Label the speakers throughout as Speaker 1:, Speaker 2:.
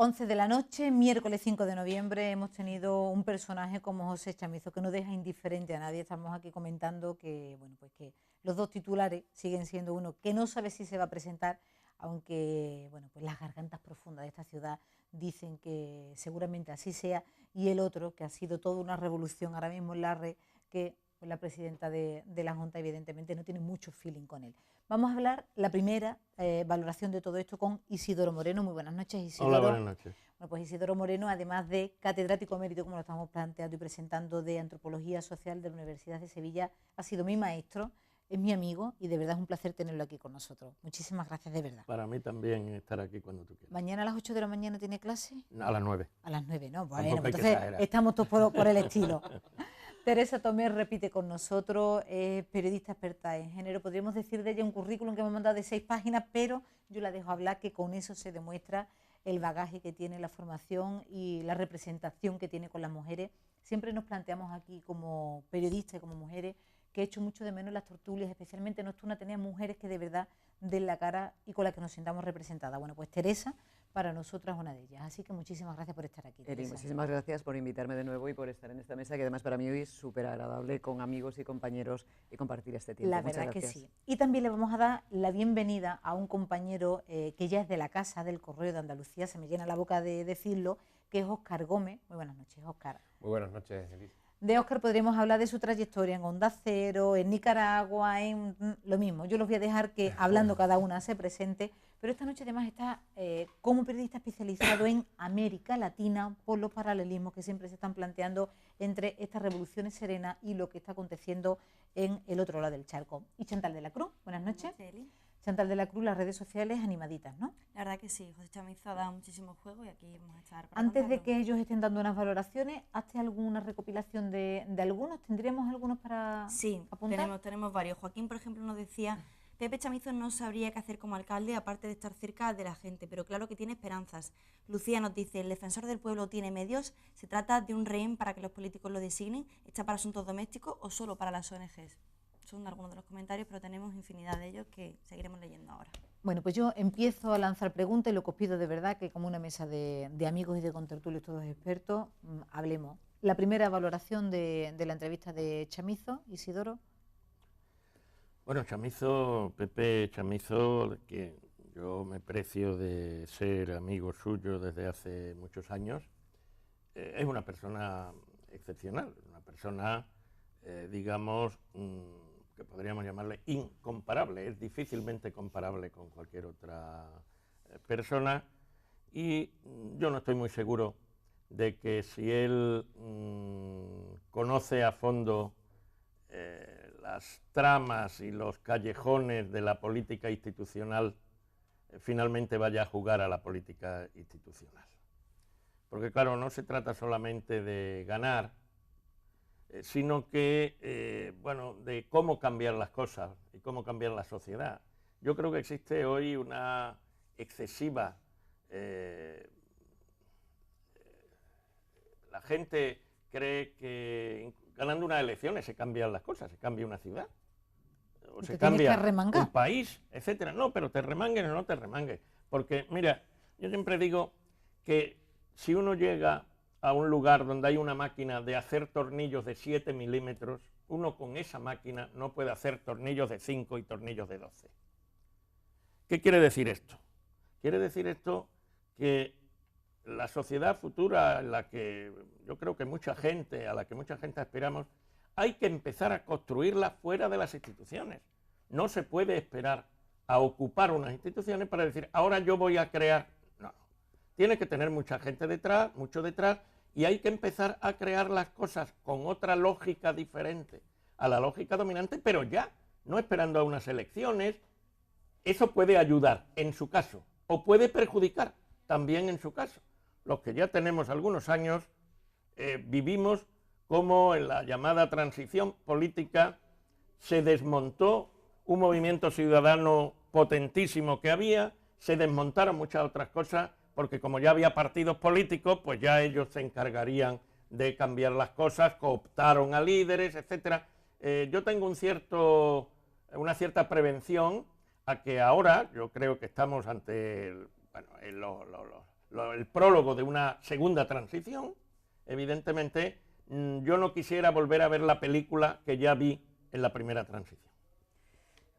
Speaker 1: 11 de la noche, miércoles 5 de noviembre, hemos tenido un personaje como José Chamizo que no deja indiferente a nadie. Estamos aquí comentando que, bueno, pues que los dos titulares siguen siendo uno que no sabe si se va a presentar, aunque bueno, pues las gargantas profundas de esta ciudad dicen que seguramente así sea, y el otro, que ha sido toda una revolución ahora mismo en la red, que pues, la presidenta de la Junta evidentemente no tiene mucho feeling con él. Vamos a hablar la primera valoración de todo esto con Isidoro Moreno. Muy buenas noches, Isidoro.
Speaker 2: Hola, buenas noches.
Speaker 1: Bueno, pues Isidoro Moreno, además de catedrático emérito, como lo estamos planteando y presentando, de Antropología Social de la Universidad de Sevilla, ha sido mi maestro, es mi amigo y de verdad es un placer tenerlo aquí con nosotros. Muchísimas gracias, de verdad.
Speaker 2: Para mí también estar aquí cuando tú quieras.
Speaker 1: ¿Mañana a las 8 de la mañana tiene clase?
Speaker 2: A las 9.
Speaker 1: A las 9, ¿no? Bueno,
Speaker 2: Tampoco hay que
Speaker 1: entonces
Speaker 2: exagerar.
Speaker 1: estamos todos por el estilo. Teresa Tomé repite con nosotros, es periodista experta en género. Podríamos decir de ella un currículum que me ha mandado de 6 páginas, pero yo la dejo hablar, que con eso se demuestra el bagaje que tiene, la formación y la representación que tiene con las mujeres. Siempre nos planteamos aquí como periodistas y como mujeres que he hecho mucho de menos las tertulias, especialmente nocturnas, tener mujeres que de verdad den la cara y con las que nos sintamos representadas. Bueno, pues Teresa para nosotras una de ellas. Así que muchísimas gracias por estar aquí,
Speaker 3: Eli, muchísimas gracias por invitarme de nuevo y por estar en esta mesa, que además para mí hoy es súper agradable con amigos y compañeros y compartir este tiempo.
Speaker 1: La verdad que sí. Y también le vamos a dar la bienvenida a un compañero que ya es de la casa del Correo de Andalucía, se me llena la boca de decirlo, que es Óscar Gómez. Muy buenas noches, Óscar.
Speaker 4: Muy buenas noches, Eli.
Speaker 1: De Óscar podríamos hablar de su trayectoria en Onda Cero, en Nicaragua, en lo mismo. Yo los voy a dejar que hablando cada una se presente, pero esta noche además está como periodista especializado en América Latina por los paralelismos que siempre se están planteando entre estas revoluciones serenas y lo que está aconteciendo en el otro lado del charco. Y Chantal de la Cruz, buenas noches.
Speaker 5: Eli.
Speaker 1: Chantal de la Cruz, las redes sociales animaditas, ¿no?
Speaker 5: La verdad que sí, José Chamizo ha dado muchísimo juego y aquí vamos a estar para
Speaker 1: Antes de
Speaker 5: contarlo.
Speaker 1: que ellos estén dando unas valoraciones, ¿hazte alguna recopilación de algunos? ¿Tendríamos algunos para
Speaker 5: Sí,
Speaker 1: apuntar?
Speaker 5: tenemos varios. Joaquín, por ejemplo, nos decía: Pepe Chamizo no sabría qué hacer como alcalde, aparte de estar cerca de la gente, pero claro que tiene esperanzas. Lucía nos dice: el defensor del pueblo tiene medios, se trata de un rehén para que los políticos lo designen, está para asuntos domésticos o solo para las ONGs. Son algunos de los comentarios, pero tenemos infinidad de ellos que seguiremos leyendo ahora.
Speaker 1: Bueno, pues yo empiezo a lanzar preguntas y lo que os pido de verdad que como una mesa de amigos y de contertulios todos expertos, hablemos. La primera valoración de la entrevista de Chamizo, Isidoro.
Speaker 2: Bueno, Chamizo, Pepe Chamizo, que yo me precio de ser amigo suyo desde hace muchos años, es una persona excepcional, una persona, digamos, que podríamos llamarle incomparable, es difícilmente comparable con cualquier otra persona, y yo no estoy muy seguro de que si él conoce a fondo las tramas y los callejones de la política institucional, finalmente vaya a jugar a la política institucional. Porque claro, no se trata solamente de ganar, sino que, bueno, de cómo cambiar las cosas y cómo cambiar la sociedad. Yo creo que existe hoy una excesiva... la gente cree que ganando unas elecciones se cambian las cosas, se cambia una ciudad, o se cambia un país, etcétera. No, pero te remangues o no te remangues. Porque, mira, yo siempre digo que si uno llega a un lugar donde hay una máquina de hacer tornillos de 7 milímetros, uno con esa máquina no puede hacer tornillos de 5 y tornillos de 12. ¿Qué quiere decir esto? Quiere decir esto que la sociedad futura en la que yo creo que a la que mucha gente aspiramos, hay que empezar a construirla fuera de las instituciones. No se puede esperar a ocupar unas instituciones para decir, ahora yo voy a crear. No, tiene que tener mucha gente detrás, mucho detrás, y hay que empezar a crear las cosas con otra lógica diferente a la lógica dominante, pero ya, no esperando a unas elecciones. Eso puede ayudar en su caso, o puede perjudicar también en su caso. Los que ya tenemos algunos años vivimos como en la llamada transición política se desmontó un movimiento ciudadano potentísimo que había, se desmontaron muchas otras cosas, porque como ya había partidos políticos, pues ya ellos se encargarían de cambiar las cosas, cooptaron a líderes, etc. Yo tengo una cierta prevención a que ahora, yo creo que estamos ante el prólogo de una segunda transición, evidentemente yo no quisiera volver a ver la película que ya vi en la primera transición.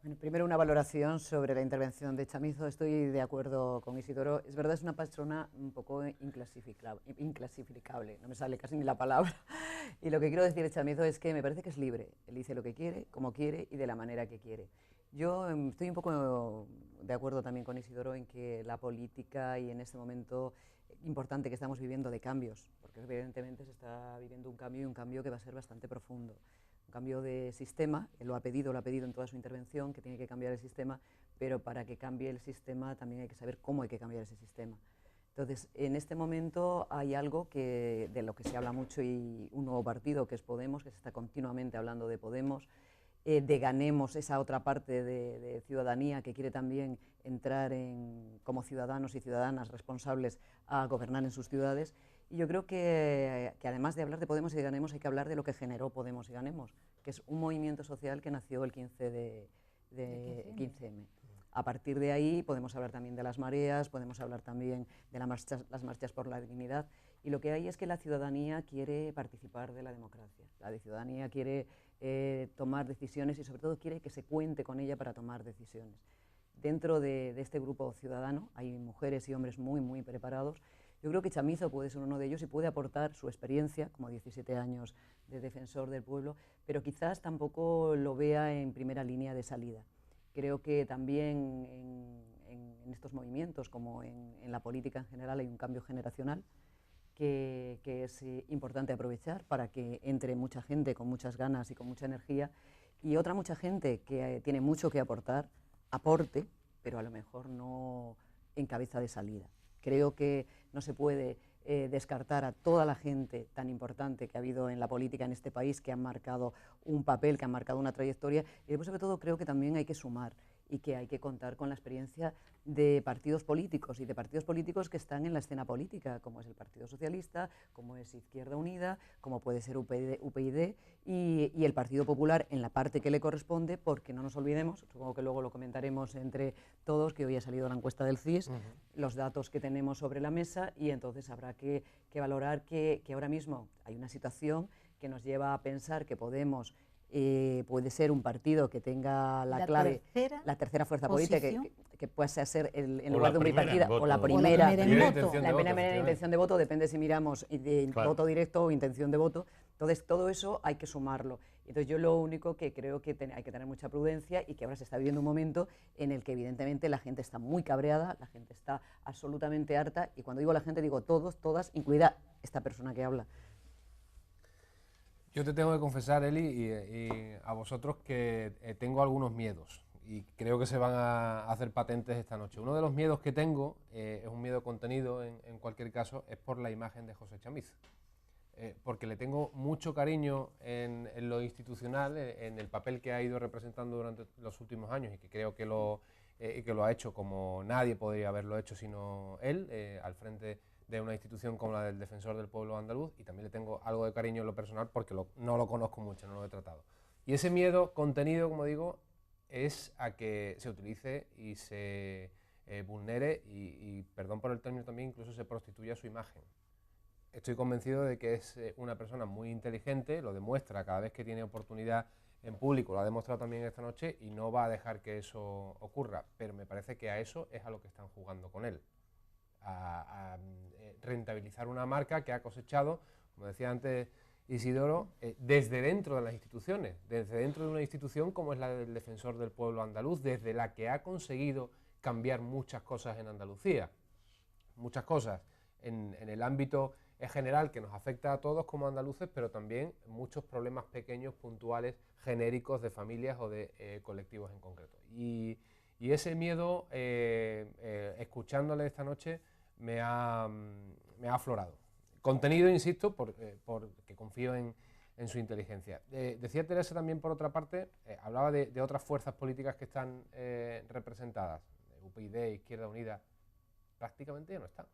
Speaker 3: Bueno, primero una valoración sobre la intervención de Chamizo. Estoy de acuerdo con Isidoro. Es verdad, es una persona un poco inclasificable, no me sale casi ni la palabra. Y lo que quiero decir de Chamizo es que me parece que es libre. Él dice lo que quiere, como quiere y de la manera que quiere. Yo estoy un poco de acuerdo también con Isidoro en que la política y en este momento importante que estamos viviendo de cambios, porque evidentemente se está viviendo un cambio y un cambio que va a ser bastante profundo. Cambio de sistema, él lo ha pedido en toda su intervención, que tiene que cambiar el sistema, pero para que cambie el sistema también hay que saber cómo hay que cambiar ese sistema. Entonces, en este momento hay algo de lo que se habla mucho y un nuevo partido que es Podemos, que se está continuamente hablando de Podemos, de Ganemos, esa otra parte de ciudadanía que quiere también entrar como ciudadanos y ciudadanas responsables a gobernar en sus ciudades. Y yo creo que además de hablar de Podemos y de Ganemos hay que hablar de lo que generó Podemos y Ganemos, que es un movimiento social que nació el 15M. A partir de ahí podemos hablar también de las mareas, podemos hablar también de las marchas por la dignidad, y lo que hay es que la ciudadanía quiere participar de la democracia, la ciudadanía quiere tomar decisiones y sobre todo quiere que se cuente con ella para tomar decisiones. Dentro de este grupo ciudadano hay mujeres y hombres muy, muy preparados. Yo creo que Chamizo puede ser uno de ellos y puede aportar su experiencia, como 17 años de defensor del pueblo, pero quizás tampoco lo vea en primera línea de salida. Creo que también en estos movimientos, como en la política en general, hay un cambio generacional que es importante aprovechar para que entre mucha gente con muchas ganas y con mucha energía, y otra mucha gente que tiene mucho que aportar, aporte, pero a lo mejor no en cabeza de salida. Creo que no se puede descartar a toda la gente tan importante que ha habido en la política en este país, que han marcado un papel, que han marcado una trayectoria, y después sobre todo creo que también hay que sumar y que hay que contar con la experiencia de partidos políticos y de partidos políticos que están en la escena política, como es el Partido Socialista, como es Izquierda Unida, como puede ser UPyD y el Partido Popular en la parte que le corresponde, porque no nos olvidemos, supongo que luego lo comentaremos entre todos, que hoy ha salido la encuesta del CIS, los datos que tenemos sobre la mesa, y entonces habrá que valorar que ahora mismo hay una situación que nos lleva a pensar que Podemos puede ser un partido que tenga la clave, la tercera fuerza política, que pueda ser en lugar de un bipartida, o la primera intención de voto, depende si miramos voto directo o intención de voto. Entonces todo eso hay que sumarlo. Entonces yo lo único que creo que hay que tener mucha prudencia, y que ahora se está viviendo un momento en el que evidentemente la gente está muy cabreada, la gente está absolutamente harta, y cuando digo la gente digo todos, todas, incluida esta persona que habla.
Speaker 4: Yo te tengo que confesar, Eli, y a vosotros, que tengo algunos miedos y creo que se van a hacer patentes esta noche. Uno de los miedos que tengo, es un miedo contenido en cualquier caso, es por la imagen de José Chamizo. Porque le tengo mucho cariño en lo institucional, en el papel que ha ido representando durante los últimos años, y que creo que lo ha hecho como nadie podría haberlo hecho sino él, al frente de una institución como la del Defensor del Pueblo Andaluz, y también le tengo algo de cariño en lo personal porque no lo conozco mucho, no lo he tratado. Y ese miedo contenido, como digo, es a que se utilice y se vulnere y, perdón por el término también, incluso se prostituya su imagen. Estoy convencido de que es una persona muy inteligente, lo demuestra cada vez que tiene oportunidad en público, lo ha demostrado también esta noche, y no va a dejar que eso ocurra, pero me parece que a eso es a lo que están jugando con él. A rentabilizar una marca que ha cosechado, como decía antes Isidoro, desde dentro de las instituciones, desde dentro de una institución como es la del Defensor del Pueblo Andaluz, desde la que ha conseguido cambiar muchas cosas en Andalucía, muchas cosas en el ámbito general que nos afecta a todos como andaluces, pero también muchos problemas pequeños, puntuales, genéricos de familias o de colectivos en concreto. Y ese miedo, escuchándole esta noche, me ha aflorado. Contenido, insisto, porque confío en su inteligencia. Decía Teresa también, por otra parte, hablaba de otras fuerzas políticas que están representadas, UPyD, Izquierda Unida, prácticamente ya no están.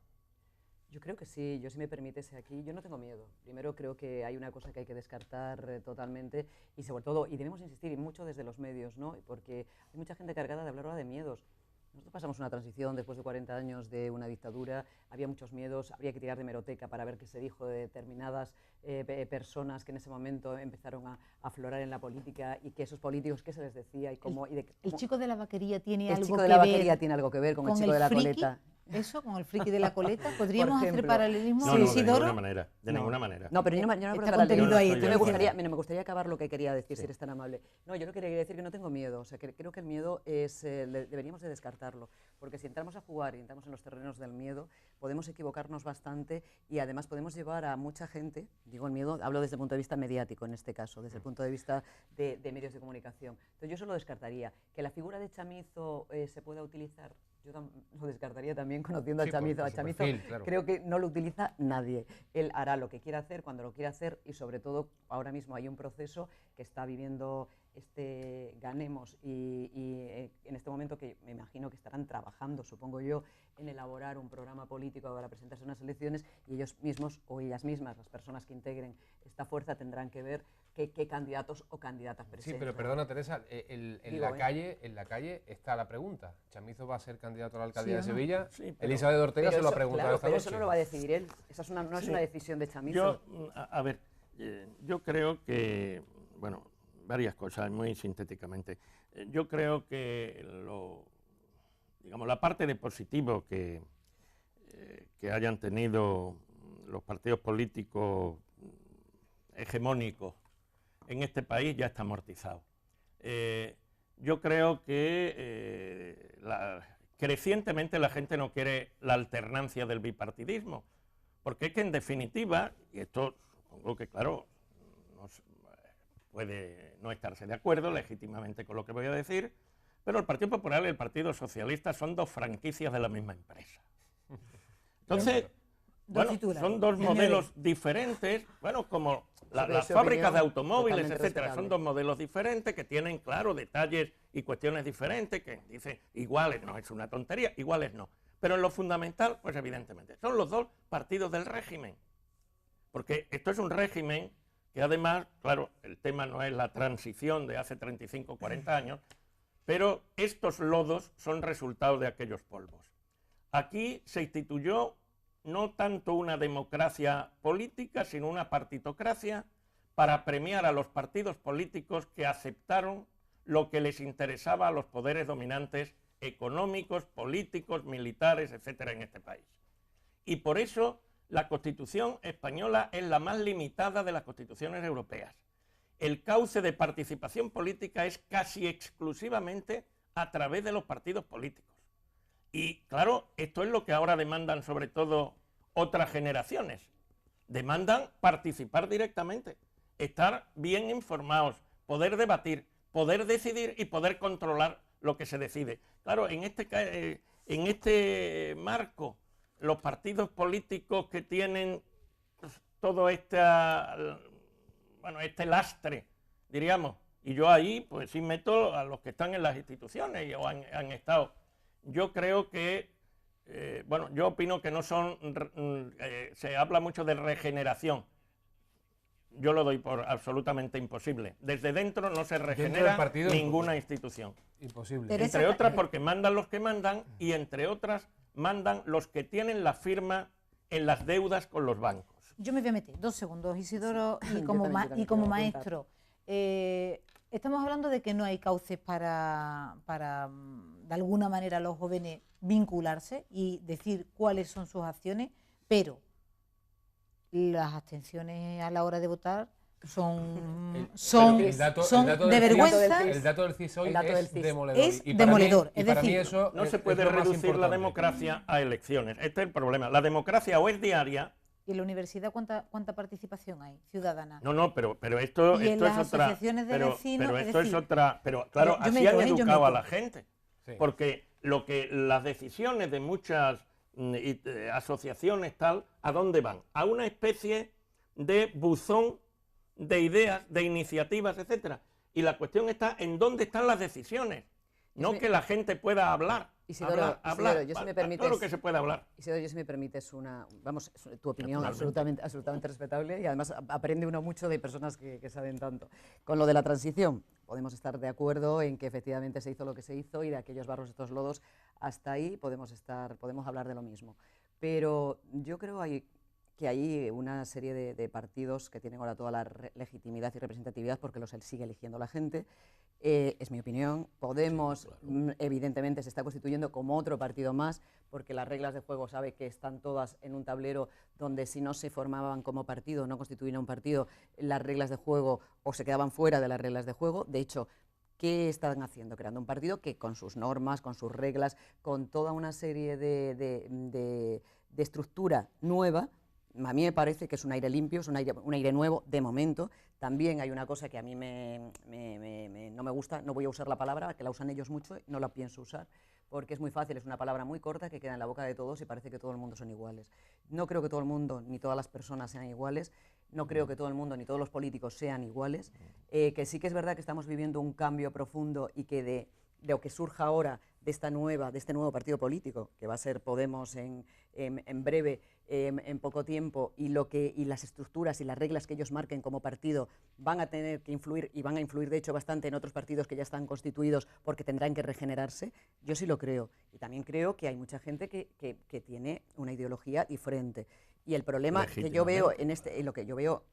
Speaker 3: Yo creo que sí, yo, si me permites, aquí yo no tengo miedo. Primero creo que hay una cosa que hay que descartar totalmente, y sobre todo, y debemos insistir, y mucho desde los medios, ¿no? Porque hay mucha gente cargada de hablar ahora de miedos. Nosotros pasamos una transición después de 40 años de una dictadura, había muchos miedos, había que tirar de hemeroteca para ver qué se dijo de determinadas personas que en ese momento empezaron a aflorar en la política y que esos políticos, qué se les decía y cómo...
Speaker 1: ¿El chico de la vaquería tiene algo que ver?
Speaker 3: El chico de la vaquería tiene algo que ver con el chico de la coleta.
Speaker 1: ¿Eso? ¿Con el friki de la coleta? ¿Podríamos hacer paralelismo?
Speaker 2: No, Isidoro? De ninguna manera.
Speaker 3: No, pero yo no
Speaker 1: está contenido ahí.
Speaker 3: Me gustaría acabar lo que quería decir, si eres tan amable. No, yo no quería decir que no tengo miedo, o sea, que creo que el miedo es, deberíamos de descartarlo, porque si entramos a jugar y entramos en los terrenos del miedo, podemos equivocarnos bastante y además podemos llevar a mucha gente, digo el miedo, hablo desde el punto de vista mediático en este caso, desde el punto de vista de medios de comunicación. Entonces yo eso lo descartaría. Que la figura de Chamizo se pueda utilizar, yo lo descartaría también conociendo a Chamizo. A Chamizo claro. Creo que no lo utiliza nadie. Él hará lo que quiera hacer, cuando lo quiera hacer y sobre todo ahora mismo hay un proceso que está viviendo Ganemos y en este momento que me imagino que estarán trabajando, supongo yo, en elaborar un programa político para presentarse a unas elecciones y ellos mismos o ellas mismas, las personas que integren esta fuerza, tendrán que ver qué candidatos o candidatas presentan.
Speaker 4: Sí, pero perdona Teresa, en la calle está la pregunta. ¿Chamizo va a ser candidato a la alcaldía de Sevilla? Sí, Elizabeth Ortega se lo ha preguntado esta noche.
Speaker 3: Pero eso no lo va a decidir él, esa no es una decisión de Chamizo.
Speaker 2: Yo creo que, bueno, varias cosas, muy sintéticamente. Yo creo que la parte de positivo que hayan tenido los partidos políticos hegemónicos en este país ya está amortizado. Yo creo que crecientemente la gente no quiere la alternancia del bipartidismo, porque es que en definitiva, y esto supongo que claro, puede no estarse de acuerdo legítimamente con lo que voy a decir, pero el Partido Popular y el Partido Socialista son dos franquicias de la misma empresa. Entonces, son dos modelos diferentes, como las fábricas de automóviles, etcétera, son dos modelos diferentes que tienen, claro, detalles y cuestiones diferentes que dicen iguales, no es una tontería, iguales no. Pero en lo fundamental, pues evidentemente, son los dos partidos del régimen. Porque esto es un régimen que además, claro, el tema no es la transición de hace 35 o 40 años, pero estos lodos son resultado de aquellos polvos. Aquí se instituyó no tanto una democracia política, sino una partitocracia para premiar a los partidos políticos que aceptaron lo que les interesaba a los poderes dominantes económicos, políticos, militares, etcétera, en este país. Y por eso la Constitución española es la más limitada de las constituciones europeas. El cauce de participación política es casi exclusivamente a través de los partidos políticos. Y claro, esto es lo que ahora demandan sobre todo otras generaciones. Demandan participar directamente, estar bien informados, poder debatir, poder decidir y poder controlar lo que se decide. Claro, en este marco, los partidos políticos que tienen todo este lastre, diríamos, y yo ahí pues sí meto a los que están en las instituciones o han estado. Yo creo que, yo opino que no son, se habla mucho de regeneración. Yo lo doy por absolutamente imposible. Desde dentro no se regenera ninguna institución.
Speaker 4: Imposible.
Speaker 2: Entre otras porque mandan los que mandan y entre otras mandan los que tienen la firma en las deudas con los bancos.
Speaker 1: Yo me voy a meter 2 segundos, Isidoro, y como maestro. Estamos hablando de que no hay cauces para de alguna manera los jóvenes vincularse y decir cuáles son sus acciones, pero las abstenciones a la hora de votar son de vergüenza.
Speaker 4: El dato del CIS hoy es demoledor.
Speaker 1: Es demoledor. Es decir,
Speaker 2: eso no se puede reducir la democracia a elecciones. Este es el problema. La democracia o es diaria.
Speaker 1: ¿Y en la universidad cuánta participación hay ciudadana?
Speaker 2: No, pero esto es otra. Pero esto es otra. Pero claro, así han educado a la gente. Sí. Porque las decisiones de muchas asociaciones tal, ¿a dónde van? A una especie de buzón de ideas, de iniciativas, etcétera. Y la cuestión está en dónde están las decisiones. No que la gente pueda hablar.
Speaker 3: Isidoro, yo si me permites,
Speaker 2: claro que se puede hablar.
Speaker 3: Isidoro, yo si me permites tu opinión absolutamente respetable, y además aprende uno mucho de personas que saben tanto. Con lo de la transición, podemos estar de acuerdo en que efectivamente se hizo lo que se hizo y de aquellos barros, estos lodos, hasta ahí podemos hablar de lo mismo. Pero yo creo que hay una serie de partidos que tienen ahora toda la legitimidad y representatividad porque los sigue eligiendo la gente. Es mi opinión. Podemos, sí, claro, evidentemente se está constituyendo como otro partido más, porque las reglas de juego sabe que están todas en un tablero donde si no se formaban como partido, no constituían un partido, las reglas de juego o se quedaban fuera de las reglas de juego. De hecho, ¿qué están haciendo? Creando un partido que con sus normas, con sus reglas, con toda una serie de estructura nueva. A mí me parece que es un aire limpio, es un aire nuevo de momento. También hay una cosa que a mí no me gusta, no voy a usar la palabra, que la usan ellos mucho, no la pienso usar, porque es muy fácil, es una palabra muy corta que queda en la boca de todos y parece que todo el mundo son iguales. No creo que todo el mundo ni todas las personas sean iguales, no creo que todo el mundo ni todos los políticos sean iguales, que sí que es verdad que estamos viviendo un cambio profundo y que de lo que surja ahora de este nuevo partido político, que va a ser Podemos en breve, en poco tiempo, y las estructuras y las reglas que ellos marquen como partido van a tener que influir, y van a influir de hecho bastante en otros partidos que ya están constituidos porque tendrán que regenerarse. Yo sí lo creo, y también creo que hay mucha gente que tiene una ideología diferente. Y el problema que yo veo en lo que yo veo,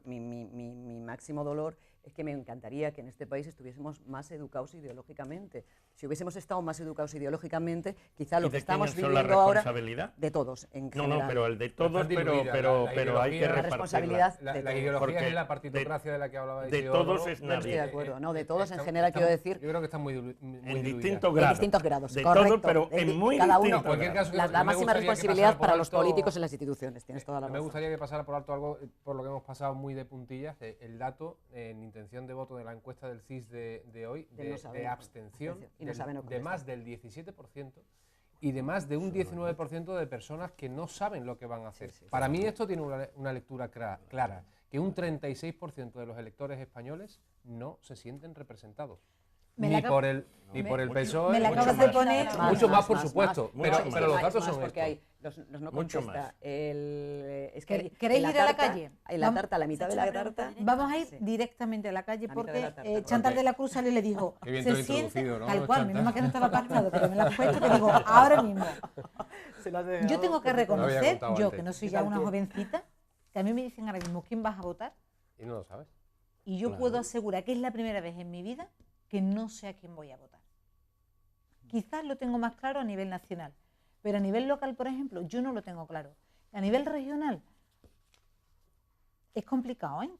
Speaker 3: mi máximo dolor es que me encantaría que en este país estuviésemos más educados ideológicamente. Si hubiésemos estado más educados ideológicamente, quizá lo que estamos viviendo ahora, de todos, en general.
Speaker 2: No, pero el de todos, pero hay que repartirla.
Speaker 3: La responsabilidad
Speaker 4: la ideología es la partitocracia de la que hablaba
Speaker 2: de todos es nadie.
Speaker 3: Estoy de acuerdo, no, de todos en general quiero decir.
Speaker 4: Yo creo que están muy
Speaker 2: en distintos grados.
Speaker 3: En distintos grados,
Speaker 2: de
Speaker 3: correcto.
Speaker 2: Todos, pero en muy
Speaker 3: cada uno,
Speaker 2: distintos grados.
Speaker 3: La máxima responsabilidad para los políticos en las instituciones, tienes toda la razón.
Speaker 4: Me gustaría que pasara por alto algo, por lo que hemos pasado muy de puntillas, el dato en intención de voto de la encuesta del CIS de hoy, de abstención, de más del 17% y de más de un 19% de personas que no saben lo que van a hacer. Para mí esto tiene una lectura clara, que un 36% de los electores españoles no se sienten representados. Ni por el PSOE,
Speaker 1: me la acabas de poner
Speaker 4: mucho más, por supuesto, pero los datos son
Speaker 3: porque hay los no contesta.
Speaker 1: ¿Queréis ir a la calle?
Speaker 3: En la tarta, la mitad de la tarta.
Speaker 1: Vamos a ir directamente a la calle porque Chantal de la Cruz sale y le dijo, se siente, ¿no? Tal cual, mi mamá que no estaba pactado, pero me la has puesto, que digo, ahora mismo. Yo tengo que reconocer, yo que no soy ya una jovencita, que a mí me dicen ahora mismo, ¿quién vas a votar?
Speaker 4: Y no lo sabes.
Speaker 1: Y yo puedo asegurar que es la primera vez en mi vida que no sé a quién voy a votar. Quizás lo tengo más claro a nivel nacional, pero a nivel local, por ejemplo, yo no lo tengo claro. A nivel regional es complicado, ¿eh?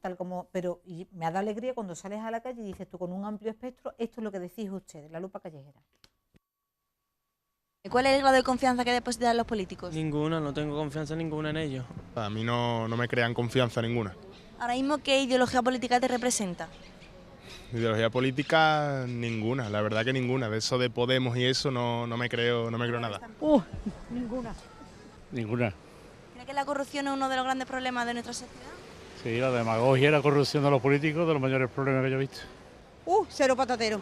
Speaker 1: Pero me ha dado alegría cuando sales a la calle y dices tú con un amplio espectro, esto es lo que decís ustedes, la lupa callejera.
Speaker 5: ¿Cuál es el grado de confianza que depositan los políticos?
Speaker 6: Ninguna, no tengo confianza ninguna en ellos.
Speaker 7: A mí no me crean confianza ninguna.
Speaker 5: Ahora mismo, ¿qué ideología política te representa?
Speaker 7: Ideología política ninguna, la verdad que ninguna. De eso de Podemos y eso no me creo nada.
Speaker 1: Ninguna.
Speaker 6: Ninguna.
Speaker 5: ¿Cree que la corrupción es uno de los grandes problemas de nuestra sociedad?
Speaker 6: Sí, la demagogia y la corrupción de los políticos, de los mayores problemas que yo he visto.
Speaker 8: Cero patatero.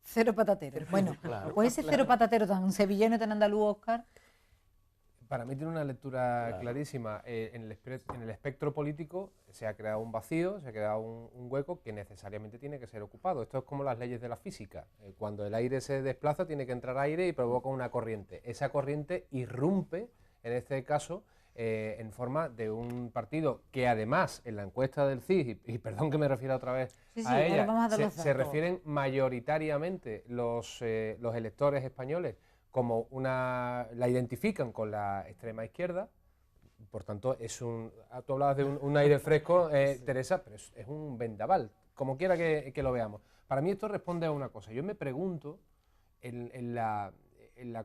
Speaker 1: Cero patatero. Bueno, claro, pues ese cero patatero tan sevillano y tan andaluz, Óscar.
Speaker 4: Para mí tiene una lectura clarísima. En el espectro político se ha creado un vacío, se ha creado un hueco que necesariamente tiene que ser ocupado. Esto es como las leyes de la física. Cuando el aire se desplaza tiene que entrar aire y provoca una corriente. Esa corriente irrumpe, en este caso, en forma de un partido que además en la encuesta del CIS, y perdón que me refiera otra vez a ella, se refieren mayoritariamente los electores españoles como la identifican con la extrema izquierda. Por tanto, tú hablabas de un aire fresco, Teresa, pero es un vendaval, como quiera que lo veamos. Para mí esto responde a una cosa. Yo me pregunto, en la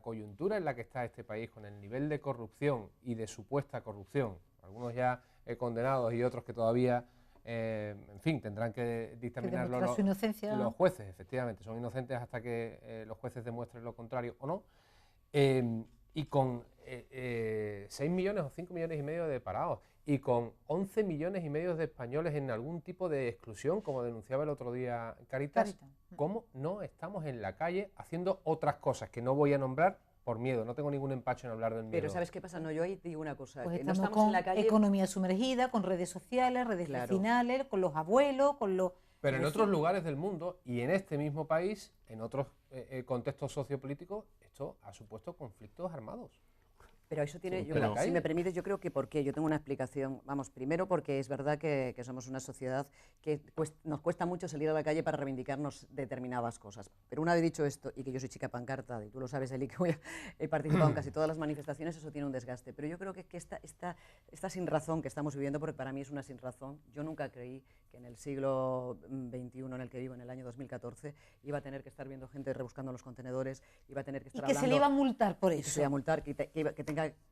Speaker 4: coyuntura en la que está este país, con el nivel de corrupción y de supuesta corrupción, algunos ya condenados y otros que todavía, en fin, tendrán que dictaminarlo los jueces, efectivamente, son inocentes hasta que los jueces demuestren lo contrario o no, y con 6 millones o 5 millones y medio de parados, y con 11 millones y medio de españoles en algún tipo de exclusión, como denunciaba el otro día Cáritas, ¿cómo no estamos en la calle haciendo otras cosas que no voy a nombrar por miedo? No tengo ningún empacho en hablar del miedo.
Speaker 3: Pero ¿sabes qué pasa? No, yo ahí digo una cosa,
Speaker 1: Pues
Speaker 3: que no
Speaker 1: estamos
Speaker 3: estamos en
Speaker 1: con
Speaker 3: la calle...
Speaker 1: economía sumergida, con redes sociales, redes vecinales, con los abuelos, con los...
Speaker 4: Pero en otros lugares del mundo y en este mismo país, en otros contextos sociopolíticos, esto ha supuesto conflictos armados.
Speaker 3: Pero eso tiene,
Speaker 4: Sí,
Speaker 3: si me permites, yo creo que por qué. Yo tengo una explicación. Vamos, primero porque es verdad que somos una sociedad que nos cuesta mucho salir a la calle para reivindicarnos determinadas cosas. Pero una vez dicho esto, y que yo soy chica pancarta, y tú lo sabes, Eli, que he participado en casi todas las manifestaciones, eso tiene un desgaste. Pero yo creo que esta sinrazón que estamos viviendo, porque para mí es una sinrazón, yo nunca creí que en el siglo XXI en el que vivo, en el año 2014, iba a tener que estar viendo gente rebuscando los contenedores, iba a tener que estar hablando...
Speaker 1: Y que se le iba a multar por eso.
Speaker 3: Que se le iba a multar, que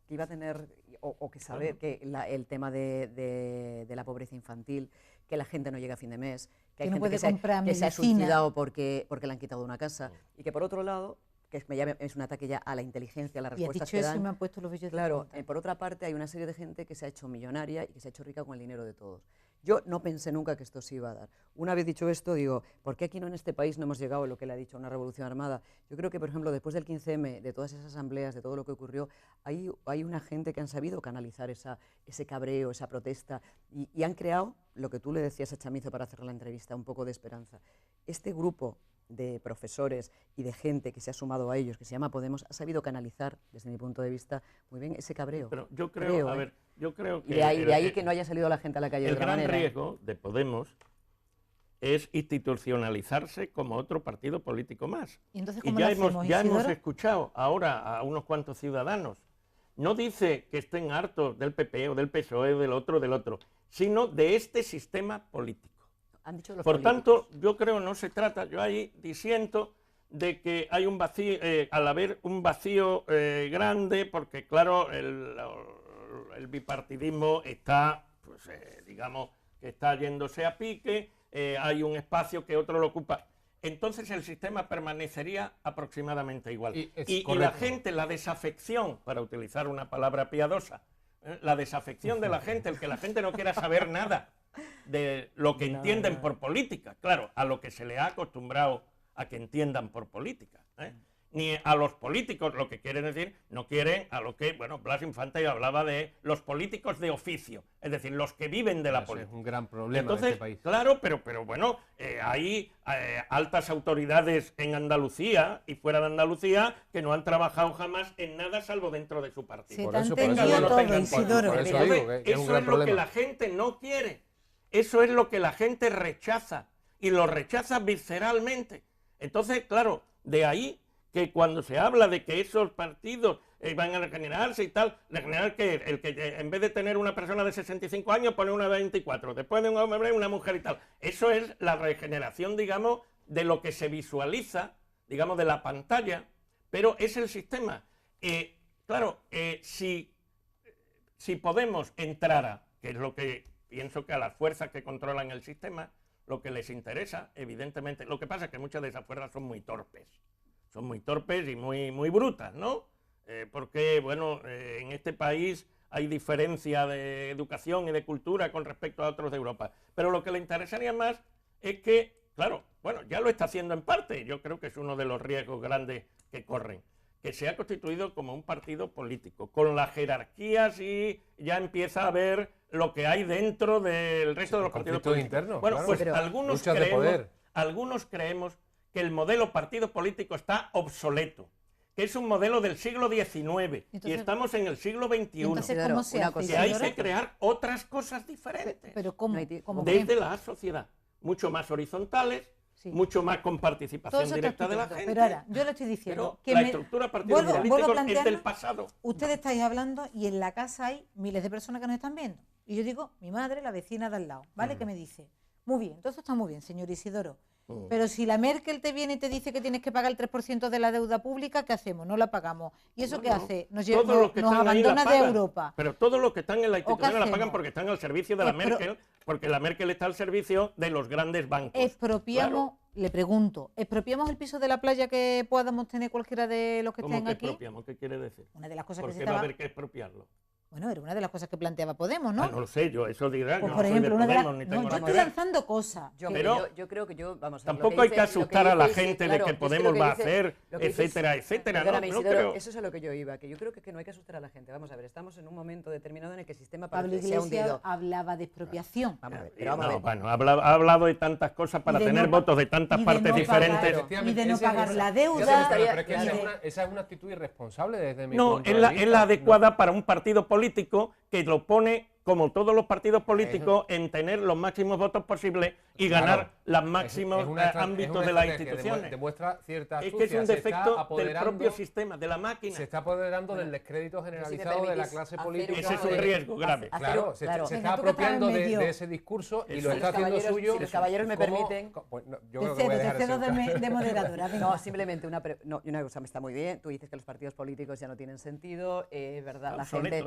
Speaker 3: iba a tener, o que saber que el tema de la pobreza infantil, que la gente no llega a fin de mes, que hay gente que se ha suicidado porque le han quitado una casa, y que por otro lado, que es un ataque ya a la inteligencia, a las respuestas que dan.
Speaker 1: Eso me han puesto los vellos
Speaker 3: claro,
Speaker 1: de punta.
Speaker 3: por otra parte hay una serie de gente que se ha hecho millonaria y que se ha hecho rica con el dinero de todos. Yo no pensé nunca que esto se iba a dar. Una vez dicho esto, digo, ¿por qué aquí en este país no hemos llegado a lo que le ha dicho una revolución armada? Yo creo que, por ejemplo, después del 15M, de todas esas asambleas, de todo lo que ocurrió, hay una gente que han sabido canalizar ese cabreo, esa protesta, y han creado, lo que tú le decías a Chamizo para hacer la entrevista, un poco de esperanza. Este grupo de profesores y de gente que se ha sumado a ellos, que se llama Podemos, ha sabido canalizar, desde mi punto de vista, muy bien ese cabreo.
Speaker 2: Pero yo creo, yo creo que...
Speaker 3: Y de ahí que no haya salido la gente a la calle de otra manera.
Speaker 2: El gran riesgo de Podemos es institucionalizarse como otro partido político más.
Speaker 1: Y, entonces,
Speaker 2: y ya hemos escuchado ahora a unos cuantos ciudadanos. No dice que estén hartos del PP o del PSOE o del otro, sino de este sistema político.
Speaker 3: Han dicho los
Speaker 2: Por
Speaker 3: políticos.
Speaker 2: tanto, yo creo no se trata, yo ahí disiento de que hay un vacío, al haber un vacío grande, porque claro, el bipartidismo está, pues, digamos, que está yéndose a pique, hay un espacio que otro lo ocupa. Entonces el sistema permanecería aproximadamente igual. Y la gente, la desafección, para utilizar una palabra piadosa, la desafección de la gente, el que la gente no quiera saber nada de lo que entienden por política, claro, a lo que se le ha acostumbrado a que entiendan por política, ni a los políticos, lo que quieren decir, no quieren a lo que, bueno, Blas Infante hablaba de los políticos de oficio, es decir, los que viven de la política.
Speaker 4: Es un gran problema.
Speaker 2: Entonces,
Speaker 4: de este país.
Speaker 2: Claro, pero bueno, hay altas autoridades en Andalucía y fuera de Andalucía que no han trabajado jamás en nada salvo dentro de su partido.
Speaker 1: Por eso
Speaker 2: es lo que la gente no quiere, eso es lo que la gente rechaza y lo rechaza visceralmente. Entonces, claro, de ahí que cuando se habla de que esos partidos van a regenerarse y tal, regenerar que el que en vez de tener una persona de 65 años pone una de 24, después de un hombre una mujer y tal. Eso es la regeneración, digamos, de lo que se visualiza, digamos, de la pantalla, pero es el sistema. Claro, si Podemos entrara, que es lo que pienso que a las fuerzas que controlan el sistema, lo que les interesa, evidentemente, lo que pasa es que muchas de esas fuerzas son muy torpes y muy brutas, ¿no? Porque, bueno, en este país hay diferencia de educación y de cultura con respecto a otros de Europa. Pero lo que le interesaría más es que, claro, bueno, ya lo está haciendo en parte, yo creo que es uno de los riesgos grandes que corren, que se ha constituido como un partido político, con las jerarquías y ya empieza a ver lo que hay dentro del resto de los partidos políticos.
Speaker 4: Internos,
Speaker 2: bueno,
Speaker 4: claro.
Speaker 2: pues
Speaker 4: Pero
Speaker 2: algunos creemos que el modelo partido político está obsoleto, que es un modelo del siglo XIX y estamos en el siglo XXI.
Speaker 1: Entonces, ¿cómo se hace?
Speaker 2: Que hay que crear otras cosas diferentes.
Speaker 1: Pero ¿cómo?
Speaker 2: Desde la sociedad, mucho más horizontales, mucho más con participación directa de la gente.
Speaker 1: Pero ahora, yo le estoy diciendo
Speaker 2: que la estructura partido político es del pasado.
Speaker 1: Ustedes estáis hablando y en la casa hay miles de personas que nos están viendo. Y yo digo, mi madre, la vecina de al lado, ¿vale? Que me dice, muy bien, todo esto está muy bien, señor Isidoro. Pero si la Merkel te viene y te dice que tienes que pagar el 3% de la deuda pública, ¿qué hacemos? No la pagamos. ¿Y eso qué hace? Nos abandona de Europa.
Speaker 2: Pero todos los que están en la institución la pagan porque están al servicio de la Merkel, porque la Merkel está al servicio de los grandes bancos.
Speaker 1: Expropiamos, le pregunto, ¿expropiamos el piso de la playa que podamos tener cualquiera de los que estén aquí?
Speaker 2: ¿Expropiamos? ¿Qué quiere decir?
Speaker 1: Una de las cosas
Speaker 2: ¿Por
Speaker 1: que
Speaker 2: qué
Speaker 1: se
Speaker 2: va a haber que expropiarlo?
Speaker 1: Bueno, era una de las cosas que planteaba Podemos, ¿no?
Speaker 2: No lo sé, yo eso dirá.
Speaker 1: Pues
Speaker 2: yo
Speaker 1: por
Speaker 2: no
Speaker 1: ejemplo,
Speaker 2: soy de
Speaker 1: una
Speaker 2: Podemos, ni tengo
Speaker 1: yo
Speaker 2: nada
Speaker 1: estoy
Speaker 2: que ver.
Speaker 1: lanzando cosas.
Speaker 3: Yo creo que vamos a ver,
Speaker 2: tampoco hay que asustar a la gente de que Podemos va a hacer, etcétera, etcétera. No creo.
Speaker 3: Eso es a lo que yo iba, que yo creo que no hay que asustar a la gente. Vamos a ver, estamos en un momento determinado en el que el sistema
Speaker 1: Pablo
Speaker 3: parece se ha
Speaker 1: Iglesias
Speaker 3: hundido.
Speaker 1: hablaba de expropiación.
Speaker 3: Vamos a ver, pero vamos a ver.
Speaker 2: Bueno, ha hablado de tantas cosas para tener votos de tantas partes diferentes.
Speaker 1: Y de no pagar la deuda.
Speaker 4: Pero es que esa es una actitud irresponsable desde mi punto de vista.
Speaker 2: No, es la adecuada para un partido político que lo pone, como todos los partidos políticos, en tener los máximos votos posibles y ganar los máximos ámbitos de las instituciones.
Speaker 4: Demuestra cierta
Speaker 2: astucia. Es que es un defecto del propio sistema, de la máquina.
Speaker 4: Se está apoderando del descrédito generalizado de la clase política.
Speaker 2: Ese es un riesgo grave.
Speaker 4: Claro, se está apropiando de ese discurso y lo está haciendo suyo.
Speaker 3: Si los caballeros me permiten.
Speaker 4: Yo creo que voy a dejar
Speaker 1: de moderadora.
Speaker 3: No, simplemente una cosa, me está muy bien. Tú dices que los partidos políticos ya no tienen sentido, es verdad, la gente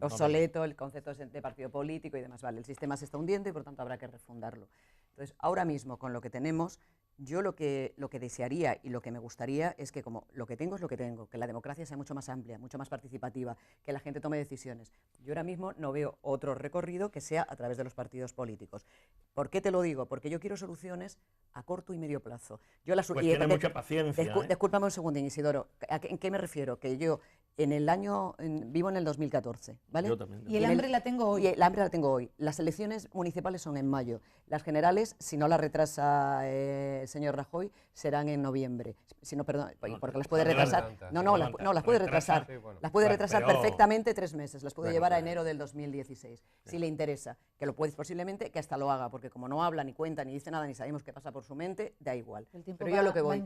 Speaker 3: obsoleto, el concepto de partido político y demás. Vale, el sistema se está hundiendo y por tanto habrá que refundarlo. Entonces, ahora mismo con lo que tenemos, yo lo que desearía y lo que me gustaría es que como lo que tengo es lo que tengo, que la democracia sea mucho más amplia, mucho más participativa, que la gente tome decisiones. Yo ahora mismo no veo otro recorrido que sea a través de los partidos políticos. ¿Por qué te lo digo? Porque yo quiero soluciones a corto y medio plazo. Yo
Speaker 2: pues tiene mucha paciencia.
Speaker 3: Discúlpame un segundín, Isidoro. ¿En qué me refiero? Que yo vivo en el 2014, ¿vale?
Speaker 2: Yo también.
Speaker 1: Y el hambre la tengo hoy.
Speaker 3: Y el hambre la tengo hoy. Las elecciones municipales son en mayo. Las generales, si no las retrasa el señor Rajoy, serán en noviembre. Si no, perdón, porque las puede retrasar. Las puede retrasar. Las puede retrasar perfectamente 3 meses. Las puede llevar a enero del 2016. Si le interesa, que lo puede posiblemente que hasta lo haga, porque como no habla, ni cuenta, ni dice nada, ni sabemos qué pasa por su mente, da igual. Pero yo a lo que voy,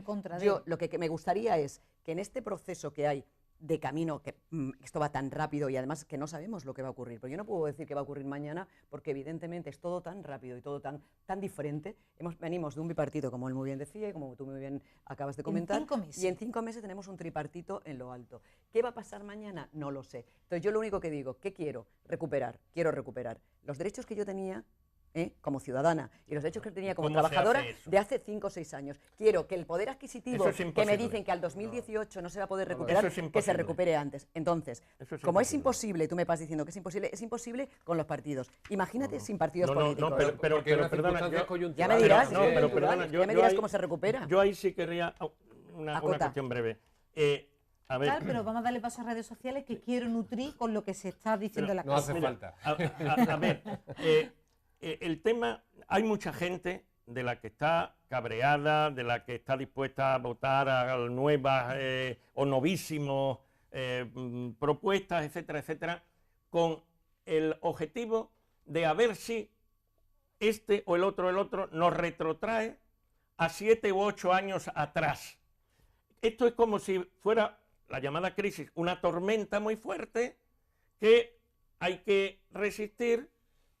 Speaker 3: lo que me gustaría es que en este proceso que hay de camino, que esto va tan rápido y además que no sabemos lo que va a ocurrir, pero yo no puedo decir que va a ocurrir mañana porque evidentemente es todo tan rápido y todo tan diferente. Venimos de un bipartito, como él muy bien decía y como tú muy bien acabas de comentar, y en 5 meses tenemos un tripartito en lo alto. ¿Qué va a pasar mañana? No lo sé. Entonces yo lo único que digo, ¿qué quiero? Quiero recuperar los derechos que yo tenía como ciudadana y los derechos que tenía como trabajadora de hace 5 o 6 años. Quiero que el poder adquisitivo que me dicen que al 2018 no se va a poder recuperar, que se recupere antes. Entonces, como es imposible, tú me vas diciendo que es imposible con los partidos. Imagínate sin partidos políticos.
Speaker 2: Pero perdona,
Speaker 3: ya me dirás,
Speaker 2: ya
Speaker 3: me dirás cómo se recupera.
Speaker 2: Yo ahí sí querría una cuestión breve. A ver.
Speaker 1: Pero vamos a darle paso a redes sociales que quiero nutrir con lo que se está diciendo en la
Speaker 4: casa. No hace falta.
Speaker 2: A ver, el tema, hay mucha gente de la que está cabreada, de la que está dispuesta a votar a nuevas o novísimos propuestas, etcétera, etcétera, con el objetivo de a ver si este o el otro nos retrotrae a 7 u 8 años atrás. Esto es como si fuera la llamada crisis, una tormenta muy fuerte que hay que resistir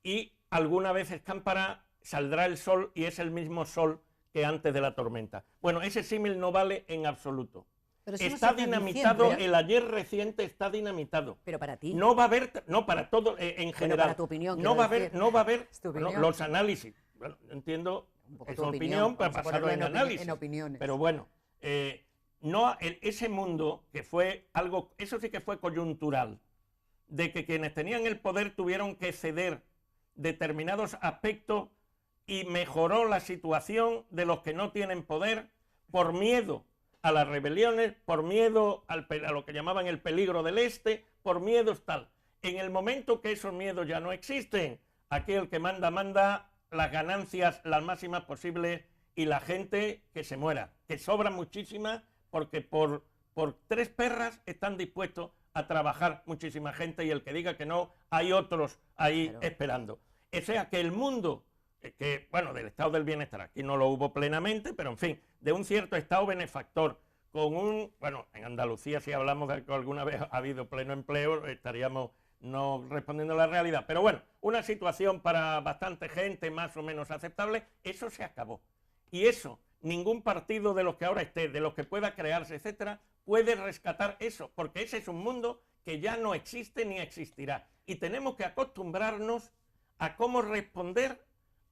Speaker 2: y alguna vez escampará, saldrá el sol y es el mismo sol que antes de la tormenta. Bueno, ese símil no vale en absoluto. Está dinamitado, el ayer reciente está dinamitado.
Speaker 3: Pero para ti.
Speaker 2: No va a haber, no para todo en general.
Speaker 3: Para tu opinión.
Speaker 2: No va a haber los análisis. Bueno, entiendo esa opinión para pasarlo en análisis.
Speaker 3: En opiniones.
Speaker 2: Pero bueno, ese mundo que fue algo, eso sí que fue coyuntural, de que quienes tenían el poder tuvieron que ceder determinados aspectos y mejoró la situación de los que no tienen poder por miedo a las rebeliones, por miedo a lo que llamaban el peligro del este, por miedos tal. En el momento que esos miedos ya no existen, aquí el que manda las ganancias las máximas posibles y la gente que se muera, que sobra muchísimas porque por 3 perras están dispuestos a trabajar muchísima gente y el que diga que no, hay otros ahí esperando. O sea que el mundo, del estado del bienestar, aquí no lo hubo plenamente, pero en fin, de un cierto estado benefactor, en Andalucía si hablamos de que alguna vez ha habido pleno empleo, estaríamos no respondiendo a la realidad, pero bueno, una situación para bastante gente más o menos aceptable, eso se acabó. Y eso, ningún partido de los que ahora esté, de los que pueda crearse, etcétera, puede rescatar eso, porque ese es un mundo que ya no existe ni existirá. Y tenemos que acostumbrarnos a cómo responder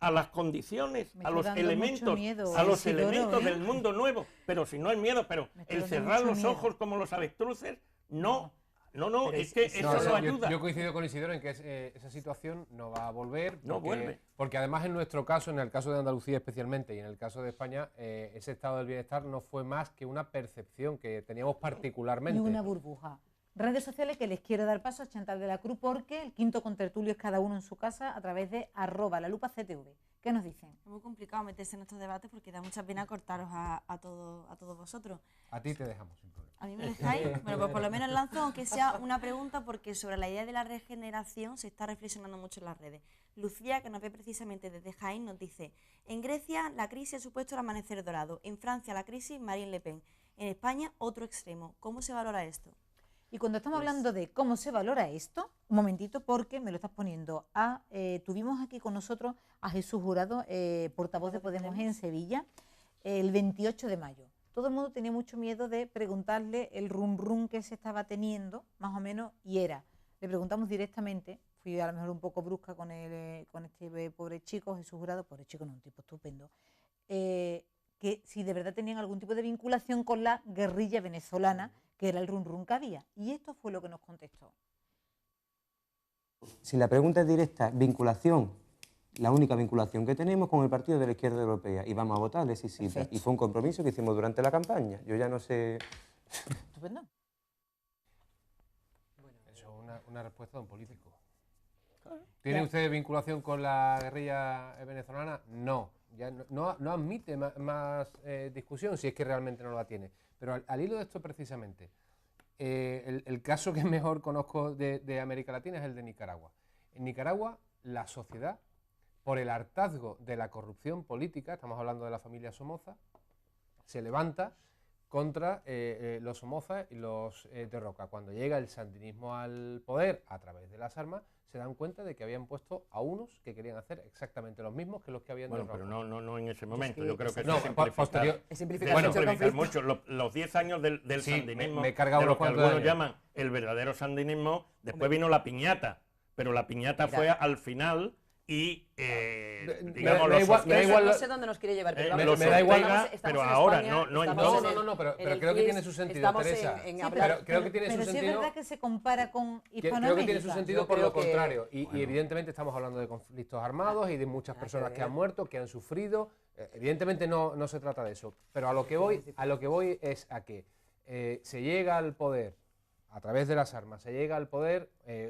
Speaker 2: a las condiciones, a los elementos, del mundo nuevo. Pero si no el miedo, pero el cerrar los ojos como los avestruces, no No, es que eso no ayuda.
Speaker 4: Yo coincido con Isidoro en que esa situación no va a volver.
Speaker 2: No vuelve.
Speaker 4: Porque además en nuestro caso, en el caso de Andalucía especialmente y en el caso de España, ese estado del bienestar no fue más que una percepción que teníamos particularmente.
Speaker 1: Y una burbuja. Redes sociales que les quiero dar paso a Chantal de la Cruz porque el quinto contertulio es cada uno en su casa a través de @lalupactv. ¿Qué nos dicen?
Speaker 5: Es muy complicado meterse en estos debates porque da mucha pena cortaros a todos vosotros.
Speaker 4: A ti te dejamos sin problema.
Speaker 5: ¿A mí me dejáis? Bueno, pues por lo menos lanzo, aunque sea una pregunta, porque sobre la idea de la regeneración se está reflexionando mucho en las redes. Lucía, que nos ve precisamente desde Jaén, nos dice: en Grecia la crisis ha supuesto el amanecer dorado, en Francia la crisis Marine Le Pen, en España otro extremo. ¿Cómo se valora esto?
Speaker 1: Y cuando estamos hablando de cómo se valora esto, un momentito, porque me lo estás poniendo tuvimos aquí con nosotros a Jesús Jurado, portavoz de Podemos en Sevilla, el 28 de mayo. Todo el mundo tenía mucho miedo de preguntarle el rum que se estaba teniendo, más o menos, y le preguntamos directamente, fui a lo mejor un poco brusca con este pobre chico, Jesús Jurado, pobre chico, no, un tipo estupendo, que si de verdad tenían algún tipo de vinculación con la guerrilla venezolana, que era el rum que había. Y esto fue lo que nos contestó.
Speaker 9: Si la pregunta es directa, vinculación, la única vinculación que tenemos con el Partido de la Izquierda Europea, y vamos a votarles y sí. Y fue un compromiso que hicimos durante la campaña. Yo ya no sé...
Speaker 1: Estupendo.
Speaker 4: Bueno, eso es una respuesta de un político. ¿Tiene usted vinculación con la guerrilla venezolana? No. Ya no admite más discusión si es que realmente no la tiene. Pero al hilo de esto precisamente, el caso que mejor conozco de América Latina es el de Nicaragua. En Nicaragua, la sociedad, por el hartazgo de la corrupción política, estamos hablando de la familia Somoza, se levanta contra los Somoza y los derroca. Cuando llega el sandinismo al poder a través de las armas, se dan cuenta de que habían puesto a unos que querían hacer exactamente los mismos que los que habían derrocado.
Speaker 2: Pero no en ese momento. Yo creo que
Speaker 4: no,
Speaker 2: es simplificar mucho. Los 10 años del sandinismo,
Speaker 4: me he cargado
Speaker 2: de lo que algunos llaman el verdadero sandinismo, después vino la piñata, pero la piñata fue al final y digamos
Speaker 3: no sé dónde nos quiere llevar, pero
Speaker 2: me da igual, pero ahora no en todo.
Speaker 4: No, pero creo que tiene su sentido, Teresa. Pero creo que tiene su sentido.
Speaker 1: Pero es verdad que se compara con Hispanoamérica.
Speaker 4: Creo que tiene su sentido por lo contrario. Y evidentemente estamos hablando de conflictos armados y de muchas personas que han muerto, que han sufrido. Evidentemente no se trata de eso. Pero a lo que voy es a que se llega al poder a través de las armas, se llega al poder,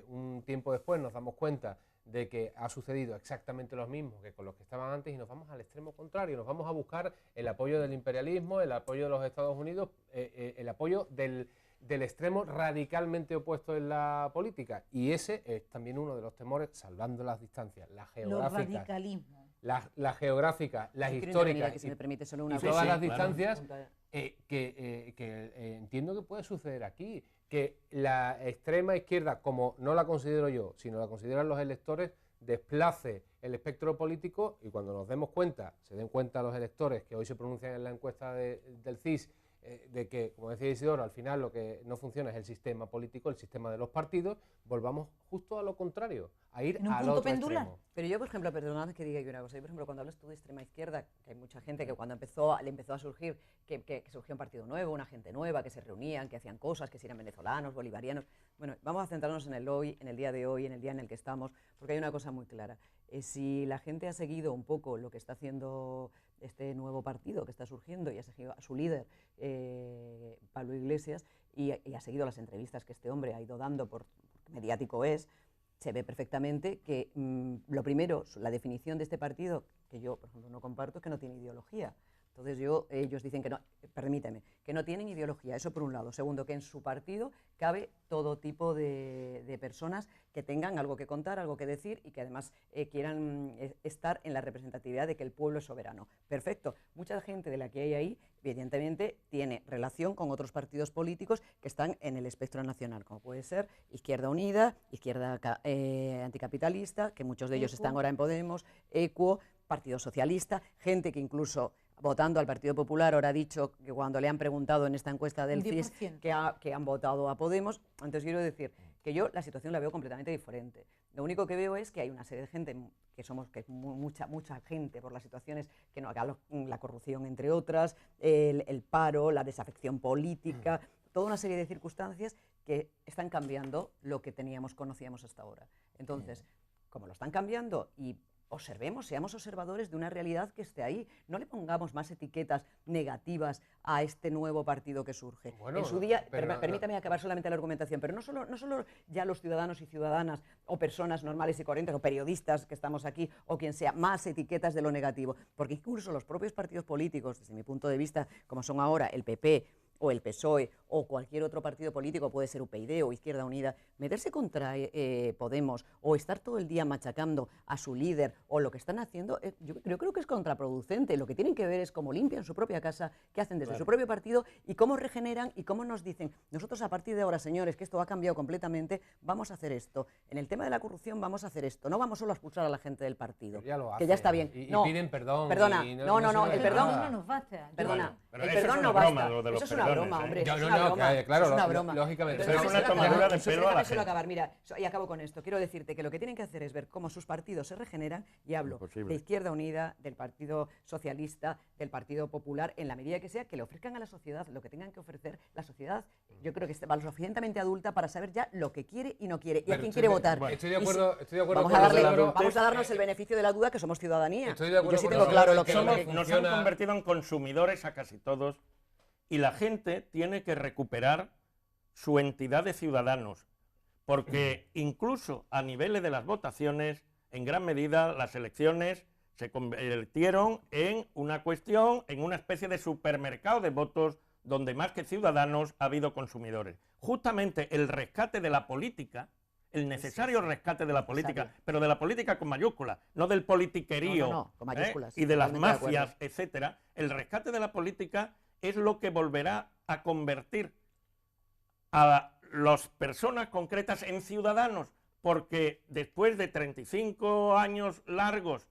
Speaker 4: un tiempo después nos damos cuenta de que ha sucedido exactamente lo mismo que con los que estaban antes y nos vamos al extremo contrario, nos vamos a buscar el apoyo del imperialismo, el apoyo de los Estados Unidos, el apoyo del extremo radicalmente opuesto en la política. Y ese es también uno de los temores, salvando las distancias, la geográfica,
Speaker 1: los radicalismos.
Speaker 4: La geográfica, las históricas
Speaker 3: que si me permite solo una
Speaker 4: y todas las distancias que entiendo que puede suceder aquí, que la extrema izquierda, como no la considero yo, sino la consideran los electores, desplace el espectro político y cuando nos demos cuenta, se den cuenta los electores que hoy se pronuncian en la encuesta del CIS, de que, como decía Isidoro, al final lo que no funciona es el sistema político, el sistema de los partidos, volvamos justo a lo contrario, a ir al otro extremo.
Speaker 3: Pero yo, por ejemplo, perdonad que diga una cosa, yo, por ejemplo, cuando hablas tú de extrema izquierda, que hay mucha gente que cuando le empezó a surgir, que surgió un partido nuevo, una gente nueva, que se reunían, que hacían cosas, que si eran venezolanos, bolivarianos. Bueno, vamos a centrarnos en el hoy, en el día de hoy, en el día en el que estamos, porque hay una cosa muy clara. Si la gente ha seguido un poco lo que está haciendo este nuevo partido que está surgiendo y ha seguido a su líder, Pablo Iglesias, y ha seguido las entrevistas que este hombre ha ido dando, porque mediático es, se ve perfectamente que lo primero, la definición de este partido, que yo, por ejemplo, no comparto, es que no tiene ideología. Entonces ellos dicen que no, permíteme, que no tienen ideología, eso por un lado. Segundo, que en su partido cabe todo tipo de personas que tengan algo que contar, algo que decir y que además quieran estar en la representatividad de que el pueblo es soberano. Perfecto. Mucha gente de la que hay ahí, evidentemente, tiene relación con otros partidos políticos que están en el espectro nacional, como puede ser Izquierda Unida, Izquierda Anticapitalista, que muchos de ellos están ahora en Podemos, Equo, Partido Socialista, gente que incluso votando al Partido Popular ahora ha dicho que cuando le han preguntado en esta encuesta del CIS que han votado a Podemos. Entonces quiero decir que yo la situación la veo completamente diferente. Lo único que veo es que hay una serie de gente que es mucha gente por las situaciones que no haga la corrupción entre otras, el paro, la desafección política, toda una serie de circunstancias que están cambiando lo que conocíamos hasta ahora. Entonces, como lo están cambiando y observemos, seamos observadores de una realidad que esté ahí. No le pongamos más etiquetas negativas a este nuevo partido que surge.
Speaker 4: Bueno,
Speaker 3: en su día, permítame acabar solamente la argumentación, pero no solo ya los ciudadanos y ciudadanas o personas normales y corrientes o periodistas que estamos aquí o quien sea, más etiquetas de lo negativo, porque incluso los propios partidos políticos, desde mi punto de vista, como son ahora el PP, o el PSOE, o cualquier otro partido político, puede ser UPyD o Izquierda Unida, meterse contra Podemos o estar todo el día machacando a su líder o lo que están haciendo, yo creo que es contraproducente. Lo que tienen que ver es cómo limpian su propia casa, qué hacen desde su propio partido y cómo regeneran y cómo nos dicen, nosotros a partir de ahora, señores, que esto ha cambiado completamente, vamos a hacer esto. En el tema de la corrupción vamos a hacer esto. No vamos solo a expulsar a la gente del partido, que ya está bien.
Speaker 4: Y
Speaker 3: no,
Speaker 4: piden perdón.
Speaker 3: Perdona,
Speaker 4: y
Speaker 3: no, el perdón
Speaker 1: no nos basta.
Speaker 3: Perdona,
Speaker 2: Pero
Speaker 3: el
Speaker 2: eso
Speaker 3: perdón
Speaker 2: es
Speaker 3: no
Speaker 2: una broma,
Speaker 3: basta.
Speaker 2: lo de los
Speaker 3: Eso es una broma, hombre.
Speaker 4: No,
Speaker 3: Eso es
Speaker 4: no,
Speaker 3: una broma.
Speaker 4: claro,
Speaker 3: Eso es una broma.
Speaker 4: lógicamente.
Speaker 2: Pero es una tomadura de pelo a la gente.
Speaker 3: acabar. Mira, y acabo con esto. Quiero decirte que lo que tienen que hacer es ver cómo sus partidos se regeneran, y hablo de Izquierda Unida, del Partido Socialista, del Partido Popular, en la medida que sea, que le ofrezcan a la sociedad lo que tengan que ofrecer. La sociedad, yo creo que está lo suficientemente adulta para saber ya lo que quiere y no quiere, y a quién quiere votar.
Speaker 4: Estoy de acuerdo,
Speaker 3: vamos a darnos el beneficio de la duda, que somos ciudadanía.
Speaker 4: Estoy de acuerdo.
Speaker 3: Yo sí tengo claro lo que
Speaker 2: nos han convertido en consumidores a casi todos, y la gente tiene que recuperar su entidad de ciudadanos, porque incluso a niveles de las votaciones, en gran medida las elecciones se convirtieron en una cuestión, en una especie de supermercado de votos, donde más que ciudadanos ha habido consumidores. Justamente el rescate de la política, el necesario rescate de la política, pero de la política con mayúsculas, no del politiquerío
Speaker 3: con mayúsculas,
Speaker 2: y de las mafias, etcétera. El rescate de la política es lo que volverá a convertir a las personas concretas en ciudadanos, porque después de 35 años largos,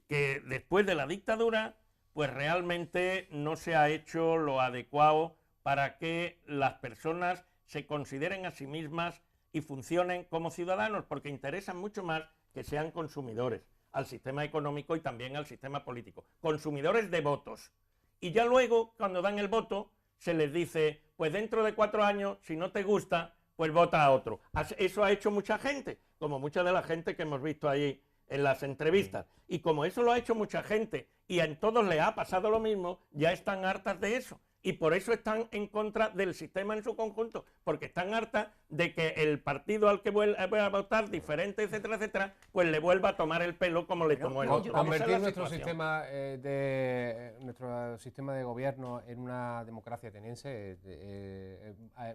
Speaker 2: que después de la dictadura, pues realmente no se ha hecho lo adecuado para que las personas se consideren a sí mismas y funcionen como ciudadanos, porque interesan mucho más que sean consumidores al sistema económico y también al sistema político, consumidores de votos. Y ya luego, cuando dan el voto, se les dice, pues dentro de 4 años, si no te gusta, pues vota a otro. Eso ha hecho mucha gente, como mucha de la gente que hemos visto ahí en las entrevistas. Y como eso lo ha hecho mucha gente y a todos les ha pasado lo mismo, ya están hartas de eso. Y por eso están en contra del sistema en su conjunto, porque están hartas de que el partido al que vuelva a votar, diferente, etcétera, etcétera, pues le vuelva a tomar el pelo como le tomó el otro.
Speaker 4: Convertir nuestro sistema de gobierno en una democracia ateniense,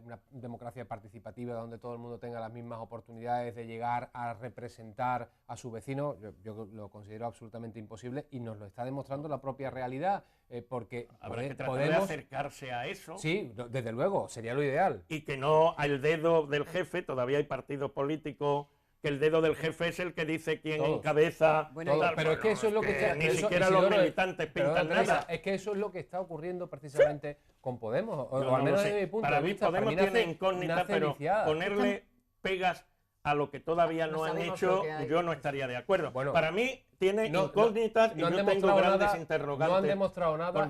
Speaker 4: una democracia participativa donde todo el mundo tenga las mismas oportunidades de llegar a representar a su vecino, yo lo considero absolutamente imposible, y nos lo está demostrando la propia realidad, porque
Speaker 2: habrá que tratar de acercarse a eso.
Speaker 4: Sí, desde luego, sería lo ideal.
Speaker 2: Y que no al dedo del jefe, todavía hay partidos políticos que el dedo del jefe es el que dice quién encabeza.
Speaker 4: Pero es que eso es lo que
Speaker 2: ni siquiera los militantes pintan nada.
Speaker 4: Es que eso es lo que está ocurriendo precisamente con Podemos, o al menos desde mi punto
Speaker 2: de
Speaker 4: vista.
Speaker 2: Para mí Podemos tiene incógnita, pero ponerle pegas a lo que todavía no han hecho, yo no estaría de acuerdo. Bueno, para mí tiene incógnitas y yo tengo grandes interrogantes.
Speaker 4: No han demostrado nada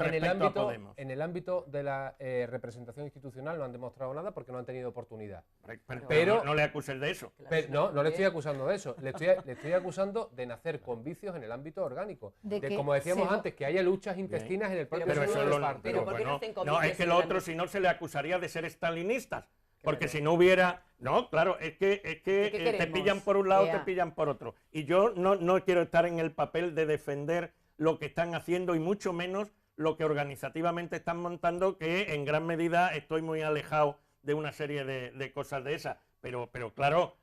Speaker 2: en
Speaker 4: el ámbito de la representación institucional, no han demostrado nada porque no han tenido oportunidad.
Speaker 2: Pero no le acuses de eso.
Speaker 4: No le estoy acusando de eso. Le estoy acusando de nacer con vicios en el ámbito orgánico. De como decíamos antes, que haya luchas intestinas en el propio
Speaker 2: partido. No, es que lo otro, si no, se le acusaría de ser estalinistas. Porque si no hubiera... No, claro, es que te pillan por un lado, te pillan por otro. Y yo no quiero estar en el papel de defender lo que están haciendo y mucho menos lo que organizativamente están montando, que en gran medida estoy muy alejado de una serie de cosas de esas. Pero claro,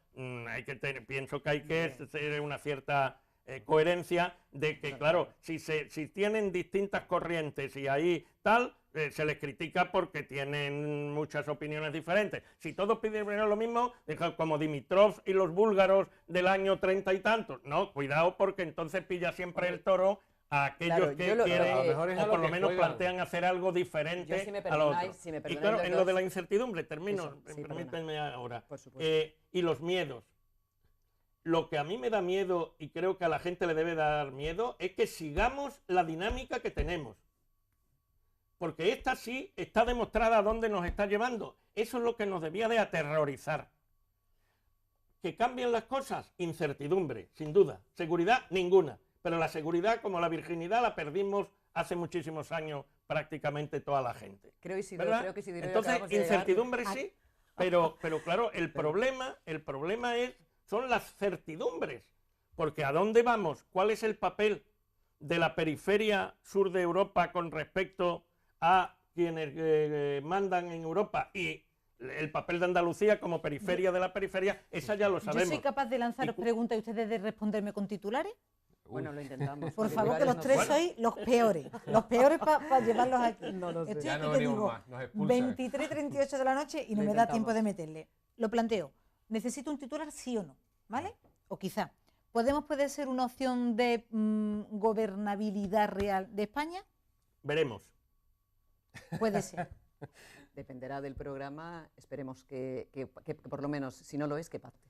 Speaker 2: pienso que hay que hacer una cierta coherencia de que, claro, si tienen distintas corrientes y ahí tal... se les critica porque tienen muchas opiniones diferentes. Si todos piden lo mismo, como Dimitrov y los búlgaros del año 30 y tantos, no, cuidado, porque entonces pilla siempre el toro a aquellos que quieren, o por lo menos plantean hacer algo diferente a lo otro. Y claro, en lo de la incertidumbre, permítanme ahora, y los miedos. Lo que a mí me da miedo, y creo que a la gente le debe dar miedo, es que sigamos la dinámica que tenemos. porque esta sí está demostrada a dónde nos está llevando. Eso es lo que nos debía de aterrorizar. ¿Que cambien las cosas? Incertidumbre, sin duda. Seguridad, ninguna. Pero la seguridad, como la virginidad, la perdimos hace muchísimos años prácticamente toda la gente.
Speaker 3: Creo que Isidoro.
Speaker 2: Entonces, incertidumbre sí, pero claro, el problema son las certidumbres. Porque ¿a dónde vamos? ¿Cuál es el papel de la periferia sur de Europa con respecto a quienes mandan en Europa? Y el papel de Andalucía como periferia de la periferia, esa ya lo sabemos.
Speaker 1: ¿Yo soy capaz de lanzar preguntas y ustedes de responderme con titulares?
Speaker 3: Bueno, lo intentamos.
Speaker 1: Por favor, que los tres sois los peores para llevarlos aquí.
Speaker 3: No lo sé.
Speaker 1: Estoy
Speaker 4: Ya
Speaker 1: aquí,
Speaker 4: no
Speaker 1: te
Speaker 4: venimos
Speaker 1: digo,
Speaker 4: más, nos expulsan.
Speaker 1: 23:38 de la noche y no
Speaker 3: Lo
Speaker 1: me da
Speaker 3: intentamos.
Speaker 1: tiempo de meterle. Lo planteo. ¿Necesito un titular sí o no? ¿Vale? O quizá. ¿Puede ser una opción de gobernabilidad real de España?
Speaker 2: Veremos.
Speaker 1: Puede ser.
Speaker 3: Dependerá del programa, esperemos que por lo menos, si no lo es, que pacte.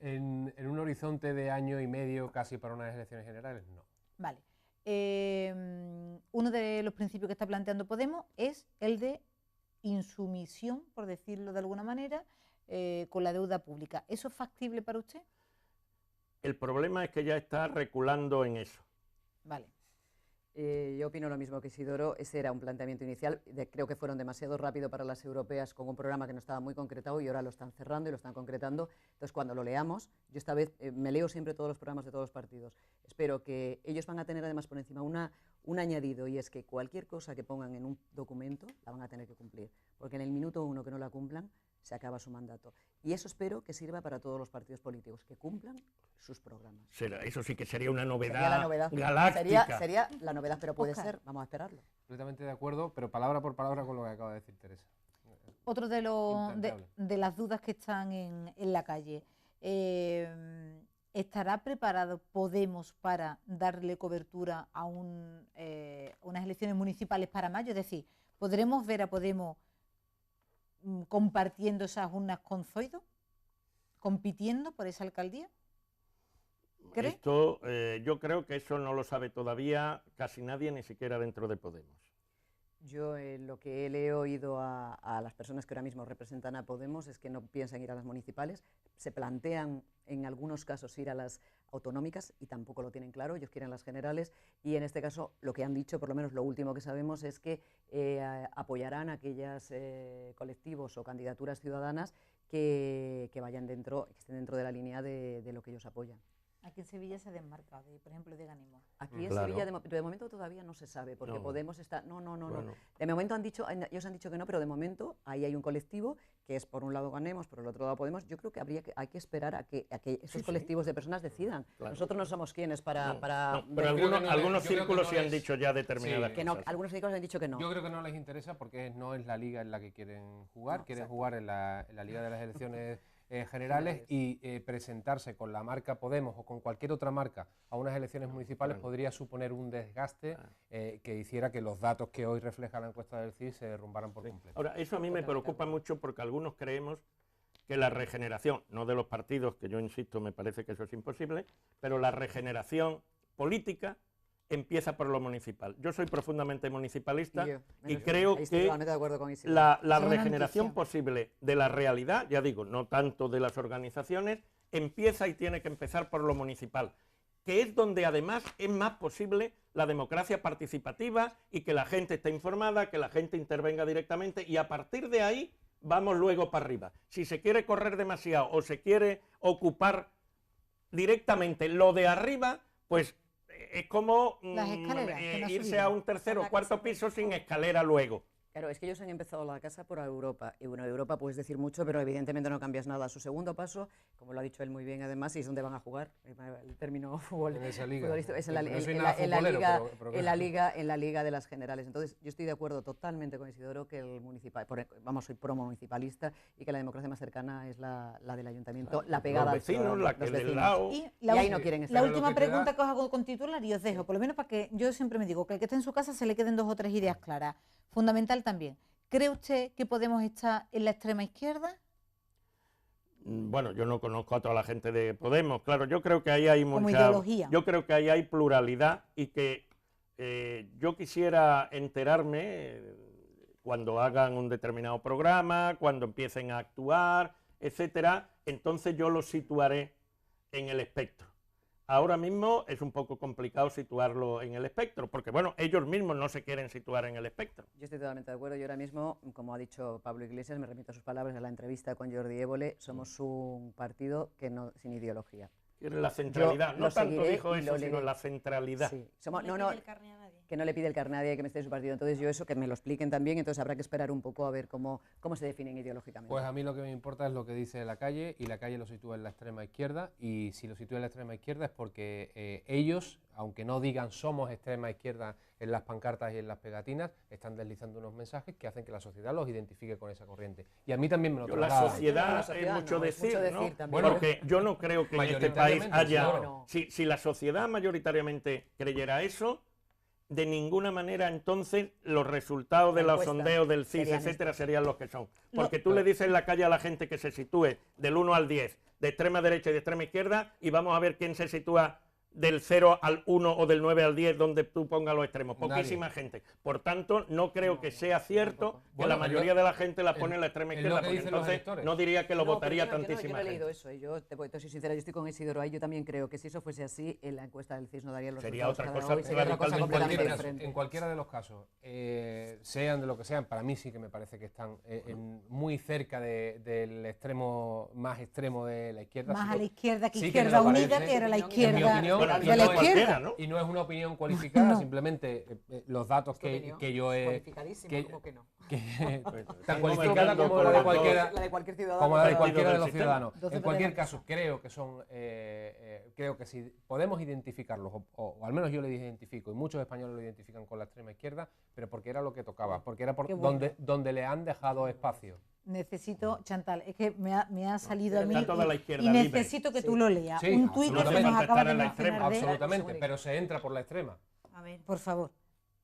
Speaker 4: En un horizonte de año y medio casi para unas elecciones generales, no.
Speaker 1: Vale. Uno de los principios que está planteando Podemos es el de insumisión, por decirlo de alguna manera, con la deuda pública. ¿Eso es factible para usted?
Speaker 2: El problema es que ya está reculando en eso.
Speaker 1: Vale.
Speaker 3: Yo opino lo mismo que Isidoro, ese era un planteamiento inicial, creo que fueron demasiado rápido para las europeas con un programa que no estaba muy concretado y ahora lo están cerrando y lo están concretando. Entonces, cuando lo leamos, yo esta vez me leo siempre todos los programas de todos los partidos. Espero que ellos van a tener además por encima un añadido, y es que cualquier cosa que pongan en un documento la van a tener que cumplir, porque en el minuto 1 que no la cumplan, se acaba su mandato. Y eso espero que sirva para todos los partidos políticos, que cumplan sus programas.
Speaker 2: Eso sí que sería una novedad,
Speaker 3: Sería la novedad
Speaker 2: galáctica.
Speaker 3: Sería la novedad, pero puede ser, vamos a esperarlo.
Speaker 4: Completamente de acuerdo, pero palabra por palabra con lo que acaba de decir Teresa.
Speaker 1: Otro de las dudas que están en la calle. ¿Estará preparado Podemos para darle cobertura a unas elecciones municipales para mayo? Es decir, ¿podremos ver a Podemos compartiendo esas urnas con Zoido? ¿Compitiendo por esa alcaldía? ¿Cree?
Speaker 2: Yo creo que eso no lo sabe todavía casi nadie, ni siquiera dentro de Podemos.
Speaker 3: Yo lo que le he oído a las personas que ahora mismo representan a Podemos es que no piensan ir a las municipales, se plantean en algunos casos ir a las autonómicas y tampoco lo tienen claro, ellos quieren las generales, y en este caso lo que han dicho, por lo menos lo último que sabemos, es que apoyarán a aquellos colectivos o candidaturas ciudadanas que vayan dentro, que estén dentro de la línea de lo que ellos apoyan.
Speaker 1: Aquí en Sevilla se ha desmarcado, por ejemplo, de Ganimo.
Speaker 3: Aquí en Sevilla de momento todavía no se sabe, porque Podemos está... No. De momento ellos han dicho que no, pero de momento ahí hay un colectivo que es por un lado Ganemos, por el otro lado Podemos. Yo creo que hay que esperar a que esos colectivos de personas decidan. Claro. Nosotros no somos quienes para
Speaker 2: pero algunos círculos sí han dicho ya determinadas cosas.
Speaker 3: Que no, algunos círculos han dicho que no.
Speaker 4: Yo creo que no les interesa porque no es la liga en la que quieren jugar, quieren jugar en la liga de las elecciones generales y presentarse con la marca Podemos o con cualquier otra marca a unas elecciones municipales podría suponer un desgaste que hiciera que los datos que hoy refleja la encuesta del CIS se derrumbaran por completo.
Speaker 2: Ahora, eso a mí me preocupa mucho porque algunos creemos que la regeneración, no de los partidos, que yo insisto, me parece que eso es imposible, pero la regeneración política empieza por lo municipal. Yo soy profundamente municipalista y creo que la regeneración posible de la realidad, ya digo, no tanto de las organizaciones, empieza y tiene que empezar por lo municipal, que es donde además es más posible la democracia participativa y que la gente esté informada, que la gente intervenga directamente, y a partir de ahí vamos luego para arriba. Si se quiere correr demasiado o se quiere ocupar directamente lo de arriba, pues es como irse a un tercer o cuarto piso sin escalera luego.
Speaker 3: Claro, es que ellos han empezado la casa por Europa, y bueno, Europa puedes decir mucho, pero evidentemente no cambias nada. Su segundo paso, como lo ha dicho él muy bien además, y es donde van a jugar, el término fútbol,
Speaker 4: en esa liga,
Speaker 3: es en la liga de las generales. Entonces, yo estoy de acuerdo totalmente con Isidoro que el municipal, soy pro-municipalista, y que la democracia más cercana es la del ayuntamiento, la pegada
Speaker 2: los vecinos, la que del lado.
Speaker 3: Y ahí no quieren estar.
Speaker 1: La última pregunta que os hago con titular y os dejo, por lo menos para que yo siempre me digo que el que esté en su casa se le queden 2 o 3 ideas claras. Fundamental también. ¿Cree usted que Podemos estar en la extrema izquierda?
Speaker 2: Bueno, yo no conozco a toda la gente de Podemos, claro, yo creo que ahí hay
Speaker 1: mucha...
Speaker 2: Yo creo que ahí hay pluralidad y que yo quisiera enterarme cuando hagan un determinado programa, cuando empiecen a actuar, etcétera, entonces yo los situaré en el espectro. Ahora mismo es un poco complicado situarlo en el espectro, porque bueno, ellos mismos no se quieren situar en el espectro.
Speaker 3: Yo estoy totalmente de acuerdo. Yo ahora mismo, como ha dicho Pablo Iglesias, me remito a sus palabras en la entrevista con Jordi Évole, somos un partido que no, sin ideología.
Speaker 2: Quieren la centralidad, no tanto dijo eso, sino la centralidad.
Speaker 3: Sí. Que no le pide el carné a nadie que me esté en su partido. Entonces yo eso, que me lo expliquen también, entonces habrá que esperar un poco a ver cómo se definen ideológicamente.
Speaker 4: Pues a mí lo que me importa es lo que dice la calle, y la calle lo sitúa en la extrema izquierda, y si lo sitúa en la extrema izquierda es porque ellos, aunque no digan somos extrema izquierda en las pancartas y en las pegatinas, están deslizando unos mensajes que hacen que la sociedad los identifique con esa corriente. Y a mí también me lo traslada.
Speaker 2: La sociedad es mucho decir, ¿no? Bueno, porque yo no creo que en este país haya... Si la sociedad mayoritariamente creyera eso, de ninguna manera entonces los resultados de los sondeos del CIS, etcétera, serían los que son. Porque tú le dices en la calle a la gente que se sitúe del 1 al 10, de extrema derecha y de extrema izquierda, y vamos a ver quién se sitúa del 0 al 1 o del 9 al 10, donde tú pongas los extremos. Poquísima gente. Por tanto, no creo que sea cierto que la mayoría de la gente la pone en la extrema izquierda, porque entonces no diría que lo votaría tantísima gente.
Speaker 3: Yo no he leído eso, yo te soy sincera, yo estoy con Isidoro ahí, yo también creo que si eso fuese así, en la encuesta del CIS no daría los resultados.
Speaker 2: Sería otra cosa
Speaker 3: completamente diferente.
Speaker 4: En cualquiera de los casos, sean de lo que sean, para mí sí que me parece que están muy cerca del extremo más extremo de la izquierda.
Speaker 1: Más a la izquierda que Izquierda Unida, que era la izquierda.
Speaker 4: De la izquierda, ¿no? Y no es una opinión cualificada, simplemente los datos que yo he...
Speaker 3: ¿Cómo que no?
Speaker 4: Tan cualificada como la de
Speaker 3: cualquier ciudadano.
Speaker 4: Como la de cualquiera de los ciudadanos. En cualquier caso, creo que son... creo que si podemos identificarlos, o al menos yo lo identifico, y muchos españoles lo identifican con la extrema izquierda, pero porque era lo que tocaba, porque era donde le han dejado espacio.
Speaker 1: Necesito, Chantal, es que me ha salido a mí
Speaker 2: y
Speaker 1: necesito que tú lo leas.
Speaker 4: Sí,
Speaker 1: un tuit que se nos acaba de mencionar.
Speaker 4: Absolutamente, pero se entra por la extrema.
Speaker 5: A ver.
Speaker 1: Por favor,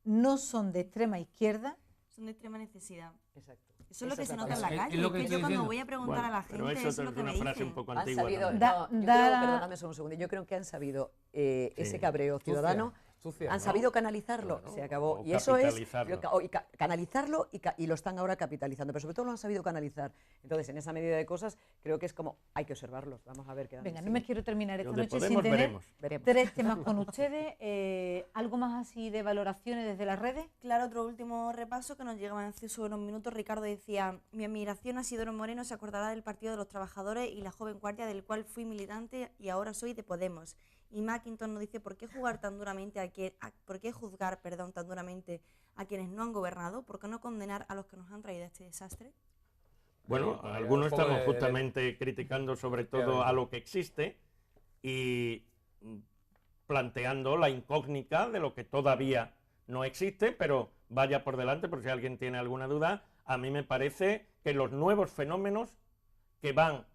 Speaker 1: no son de extrema izquierda.
Speaker 5: Son de extrema necesidad.
Speaker 3: Exacto.
Speaker 5: Eso es lo que se nota en la calle. Es que yo cuando voy a preguntar a la gente,
Speaker 2: pero eso
Speaker 5: es lo que me dicen.
Speaker 2: Un poco antigua,
Speaker 3: perdóname solo un segundo, yo creo que han sabido ese cabreo ciudadano. Han sabido canalizarlo, se acabó. Y eso es canalizarlo y lo están ahora capitalizando, pero sobre todo lo han sabido canalizar. Entonces, en esa medida de cosas, creo que es como hay que observarlos. Vamos a ver qué dan.
Speaker 1: Venga, no me quiero terminar esta noche sin tener tres temas con ustedes. ¿Algo más así de valoraciones desde las redes?
Speaker 5: Claro, otro último repaso que nos llegaba hace solo unos minutos. Ricardo decía: mi admiración a Isidoro Moreno se acordará del Partido de los Trabajadores y la Joven Guardia, del cual fui militante y ahora soy de Podemos. Y Mackinton nos dice: ¿por qué jugar tan duramente por qué juzgar, tan duramente a quienes no han gobernado? ¿Por qué no condenar a los que nos han traído este desastre?
Speaker 2: Bueno, algunos estamos justamente criticando sobre todo a lo que existe y planteando la incógnita de lo que todavía no existe, pero vaya por delante, por si alguien tiene alguna duda. A mí me parece que los nuevos fenómenos que van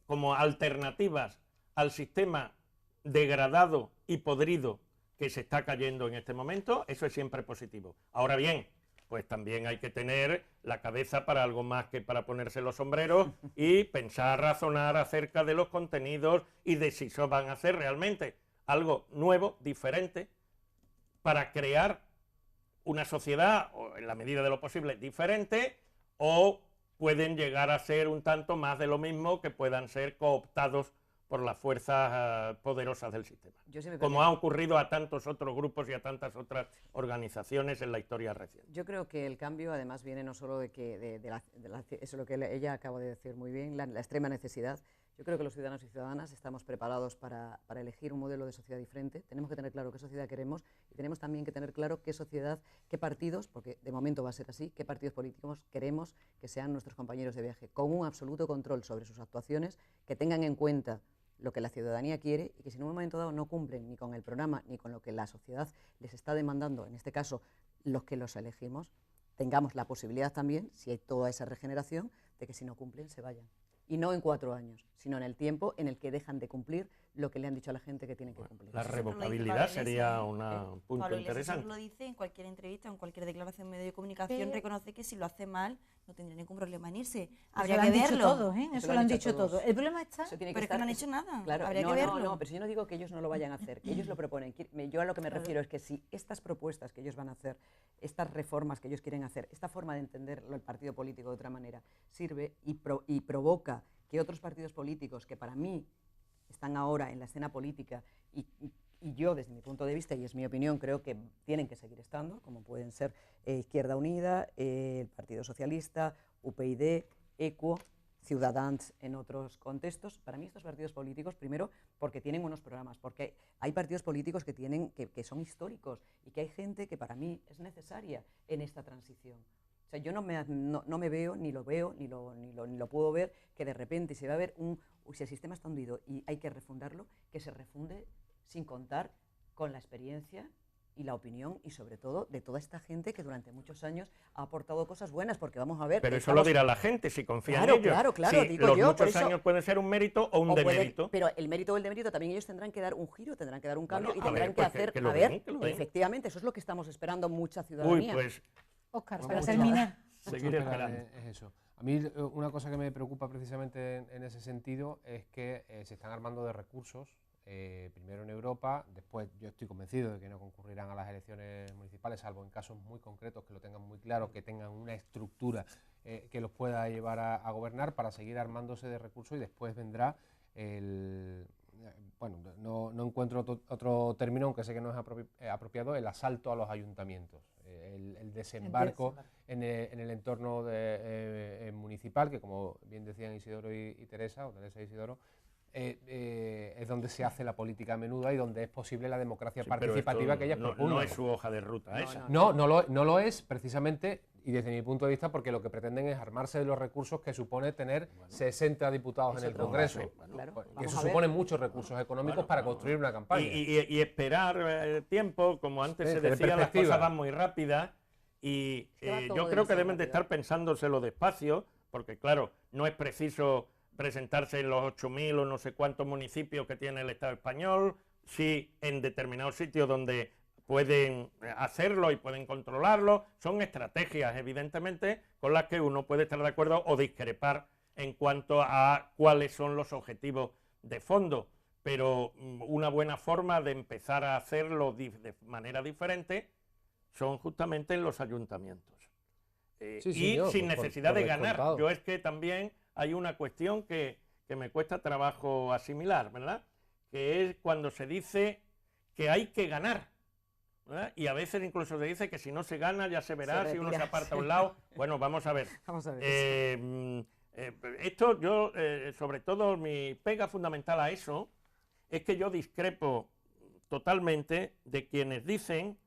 Speaker 2: como alternativas al sistema degradado y podrido que se está cayendo en este momento, eso es siempre positivo. Ahora bien, pues también hay que tener la cabeza para algo más que para ponerse los sombreros y pensar, razonar acerca de los contenidos y de si eso van a ser realmente algo nuevo, diferente, para crear una sociedad, o en la medida de lo posible, diferente, o pueden llegar a ser un tanto más de lo mismo, que puedan ser cooptados por las fuerzas poderosas del sistema, como ha ocurrido a tantos otros grupos y a tantas otras organizaciones en la historia reciente.
Speaker 3: Yo creo que el cambio además viene no solo eso es lo que ella acaba de decir muy bien, la extrema necesidad. Yo creo que los ciudadanos y ciudadanas estamos preparados para elegir un modelo de sociedad diferente. Tenemos que tener claro qué sociedad queremos y tenemos también que tener claro qué sociedad, qué partidos, porque de momento va a ser así, qué partidos políticos queremos que sean nuestros compañeros de viaje, con un absoluto control sobre sus actuaciones, que tengan en cuenta lo que la ciudadanía quiere y que si en un momento dado no cumplen ni con el programa ni con lo que la sociedad les está demandando, en este caso los que los elegimos, tengamos la posibilidad también, si hay toda esa regeneración, de que si no cumplen se vayan. Y no en 4 años, sino en el tiempo en el que dejan de cumplir lo que le han dicho a la gente que tienen que cumplir.
Speaker 2: La revocabilidad sería un punto
Speaker 5: Pablo
Speaker 2: interesante.
Speaker 5: Iglesias lo dice en cualquier entrevista, en cualquier declaración en medio de comunicación, reconoce que si lo hace mal no tendría ningún problema en irse. Habría que verlo.
Speaker 1: Todos, ¿eh? Eso lo han dicho todos. El problema está...
Speaker 5: Pero es que no han hecho nada.
Speaker 3: Claro,
Speaker 5: habría que verlo.
Speaker 3: No, pero si yo no digo que ellos no lo vayan a hacer, que ellos lo proponen. Yo a lo que me refiero es que si estas propuestas que ellos van a hacer, estas reformas que ellos quieren hacer, esta forma de entender el partido político de otra manera, sirve y provoca que otros partidos políticos que para mí están ahora en la escena política y yo, desde mi punto de vista, y es mi opinión, creo que tienen que seguir estando, como pueden ser Izquierda Unida, el Partido Socialista, UPyD, ECUO, Ciudadans en otros contextos. Para mí estos partidos políticos, primero, porque tienen unos programas, porque hay partidos políticos que son históricos y que hay gente que para mí es necesaria en esta transición. O sea, yo no me veo, ni lo puedo ver, que de repente se va a ver si el sistema está hundido y hay que refundarlo, que se refunde sin contar con la experiencia y la opinión y sobre todo de toda esta gente que durante muchos años ha aportado cosas buenas, porque vamos a ver...
Speaker 2: Pero eso lo dirá la gente, si confía en ellos.
Speaker 3: Claro,
Speaker 2: sí,
Speaker 3: digo
Speaker 2: los
Speaker 3: yo,
Speaker 2: muchos años pueden ser un mérito o un demérito.
Speaker 3: Pero el mérito o el demérito también ellos tendrán que dar un giro, tendrán que dar un cambio y tendrán
Speaker 2: ver,
Speaker 3: que hacer...
Speaker 2: Que lo
Speaker 3: efectivamente, eso es lo que estamos esperando mucha ciudadanía.
Speaker 2: Uy, pues...
Speaker 1: Óscar, para terminar...
Speaker 4: Seguir esperando. Es eso. A mí una cosa que me preocupa precisamente en ese sentido es que se están armando de recursos, primero en Europa, después yo estoy convencido de que no concurrirán a las elecciones municipales, salvo en casos muy concretos que lo tengan muy claro, que tengan una estructura que los pueda llevar a gobernar, para seguir armándose de recursos, y después vendrá bueno, no encuentro otro término, aunque sé que no es apropiado, el asalto a los ayuntamientos, el desembarco en el entorno municipal, que como bien decían Isidoro y Teresa, o Teresa y Isidoro, es donde se hace la política a menudo y donde es posible la democracia participativa que ellas propugnan.
Speaker 2: No es su hoja de ruta esa.
Speaker 4: No lo es precisamente, y desde mi punto de vista, porque lo que pretenden es armarse de los recursos que supone tener 60 diputados en el Congreso. Que eso supone muchos recursos económicos para construir una campaña.
Speaker 2: Y esperar tiempo, como antes se decía, las cosas van muy rápidas, y yo creo que deben de estar pensándoselo despacio, porque claro, no es preciso presentarse en los 8.000 o no sé cuántos municipios que tiene el Estado español, sí en determinados sitios donde pueden hacerlo y pueden controlarlo. Son estrategias, evidentemente, con las que uno puede estar de acuerdo o discrepar en cuanto a cuáles son los objetivos de fondo, pero una buena forma de empezar a hacerlo de manera diferente son justamente en los ayuntamientos. Sin necesidad de ganar. Yo es que también hay una cuestión que me cuesta trabajo asimilar, ¿verdad? Que es cuando se dice que hay que ganar, ¿verdad? Y a veces incluso se dice que si no se gana ya se verá, si uno se aparta a un lado. Bueno, vamos a ver. Esto yo, sobre todo, mi pega fundamental a eso es que yo discrepo totalmente de quienes dicen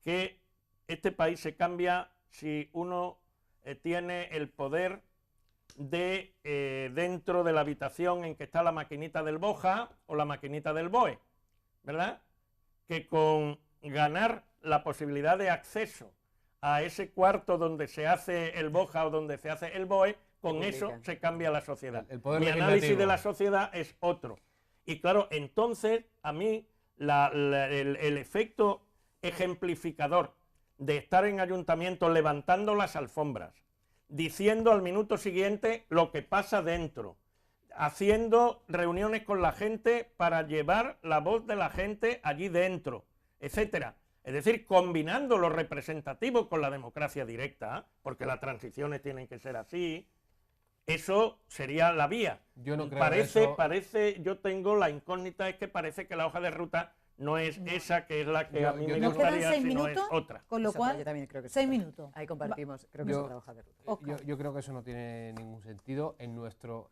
Speaker 2: que este país se cambia si uno tiene el poder de dentro de la habitación en que está la maquinita del Boja o la maquinita del BOE, ¿verdad? Que con ganar la posibilidad de acceso a ese cuarto donde se hace el Boja o donde se hace el BOE, con eso se cambia la sociedad. Mi análisis de la sociedad es otro. Y claro, entonces a mí el efecto ejemplificador de estar en ayuntamientos levantando las alfombras, diciendo al minuto siguiente lo que pasa dentro, haciendo reuniones con la gente para llevar la voz de la gente allí dentro, etcétera. Es decir, combinando lo representativo con la democracia directa, porque las transiciones tienen que ser así, eso sería la vía.
Speaker 4: Yo no creo
Speaker 2: parece, yo tengo la incógnita, es que parece que la hoja de ruta no es esa que es la que a mí me gustaría, sino es otra.
Speaker 1: Con lo cual,
Speaker 3: yo también creo que
Speaker 1: 6 minutos.
Speaker 3: Ahí compartimos, creo que es otra hoja de ruta.
Speaker 4: Yo creo que eso no tiene ningún sentido. En nuestro,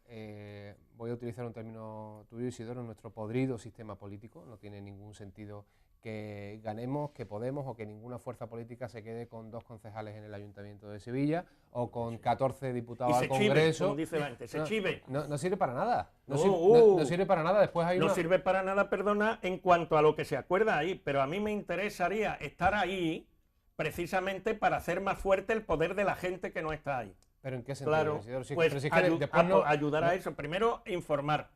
Speaker 4: voy a utilizar un término tuyo, Isidoro, en nuestro podrido sistema político no tiene ningún sentido que ganemos, que Podemos o que ninguna fuerza política se quede con 2 concejales en el Ayuntamiento de Sevilla o con 14 diputados al Congreso.
Speaker 2: Como dice la gente, se chive.
Speaker 4: No sirve para nada. No sirve para nada. Después hay
Speaker 2: no sirve para nada, perdona, en cuanto a lo que se acuerda ahí, pero a mí me interesaría estar ahí precisamente para hacer más fuerte el poder de la gente que no está ahí.
Speaker 4: ¿Pero en qué sentido?
Speaker 2: Claro, pues ayudar a eso. Primero, informar,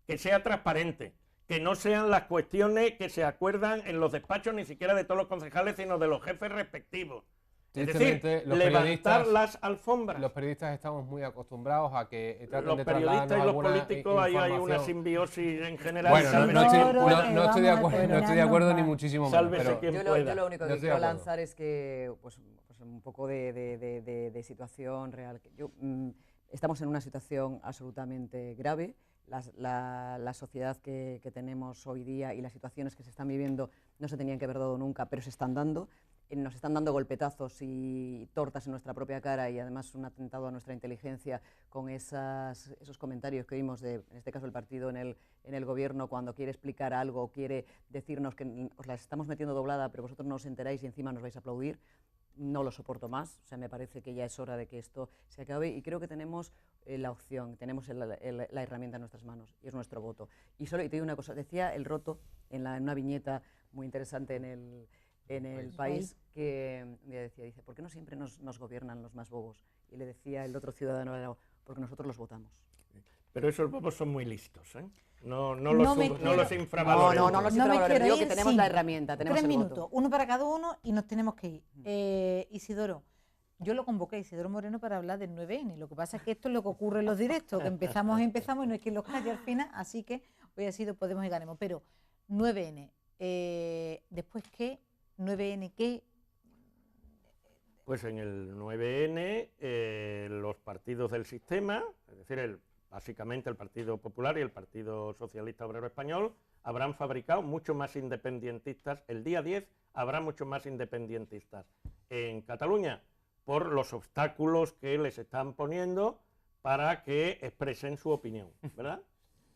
Speaker 2: que sea transparente, que no sean las cuestiones que se acuerdan en los despachos ni siquiera de todos los concejales, sino de los jefes respectivos. Es decir, levantar las alfombras.
Speaker 4: Los periodistas estamos muy acostumbrados a que traten
Speaker 2: los
Speaker 4: de
Speaker 2: periodistas y los políticos hay una simbiosis en general.
Speaker 4: Bueno, no estoy de acuerdo ni muchísimo menos.
Speaker 3: Pero yo lo único que quiero lanzar es que pues un poco de situación real. Estamos en una situación absolutamente grave. La sociedad que tenemos hoy día y las situaciones que se están viviendo no se tenían que haber dado nunca, pero se están dando. Nos están dando golpetazos y tortas en nuestra propia cara y además un atentado a nuestra inteligencia con esos comentarios que vimos en este caso el partido en el gobierno cuando quiere explicar algo o quiere decirnos que os la estamos metiendo doblada pero vosotros no os enteráis y encima nos vais a aplaudir. No lo soporto más, o sea, me parece que ya es hora de que esto se acabe y creo que tenemos la opción, tenemos la herramienta en nuestras manos y es nuestro voto. Y te digo una cosa, decía el Roto en una viñeta muy interesante en el país que dice, ¿por qué no siempre nos gobiernan los más bobos? Y le decía el otro ciudadano, porque nosotros los votamos.
Speaker 2: Pero esos bobos son muy listos, ¿eh? No los infravalores.
Speaker 3: No los infravalores, digo que tenemos la herramienta, tenemos
Speaker 1: 3
Speaker 3: el
Speaker 1: minutos,
Speaker 3: voto.
Speaker 1: uno para cada uno y nos tenemos que ir. Isidoro, yo lo convoqué a Isidoro Moreno para hablar del 9N, lo que pasa es que esto es lo que ocurre en los directos, que empezamos y no hay quien los calle al final, así que hoy ha sido Podemos y ganemos, pero 9N, después ¿qué? 9N, ¿qué?
Speaker 2: Pues en el 9N los partidos del sistema, es decir, básicamente el Partido Popular y el Partido Socialista Obrero Español, habrán fabricado mucho más independentistas. El día 10 habrá mucho más independentistas en Cataluña por los obstáculos que les están poniendo para que expresen su opinión, ¿verdad?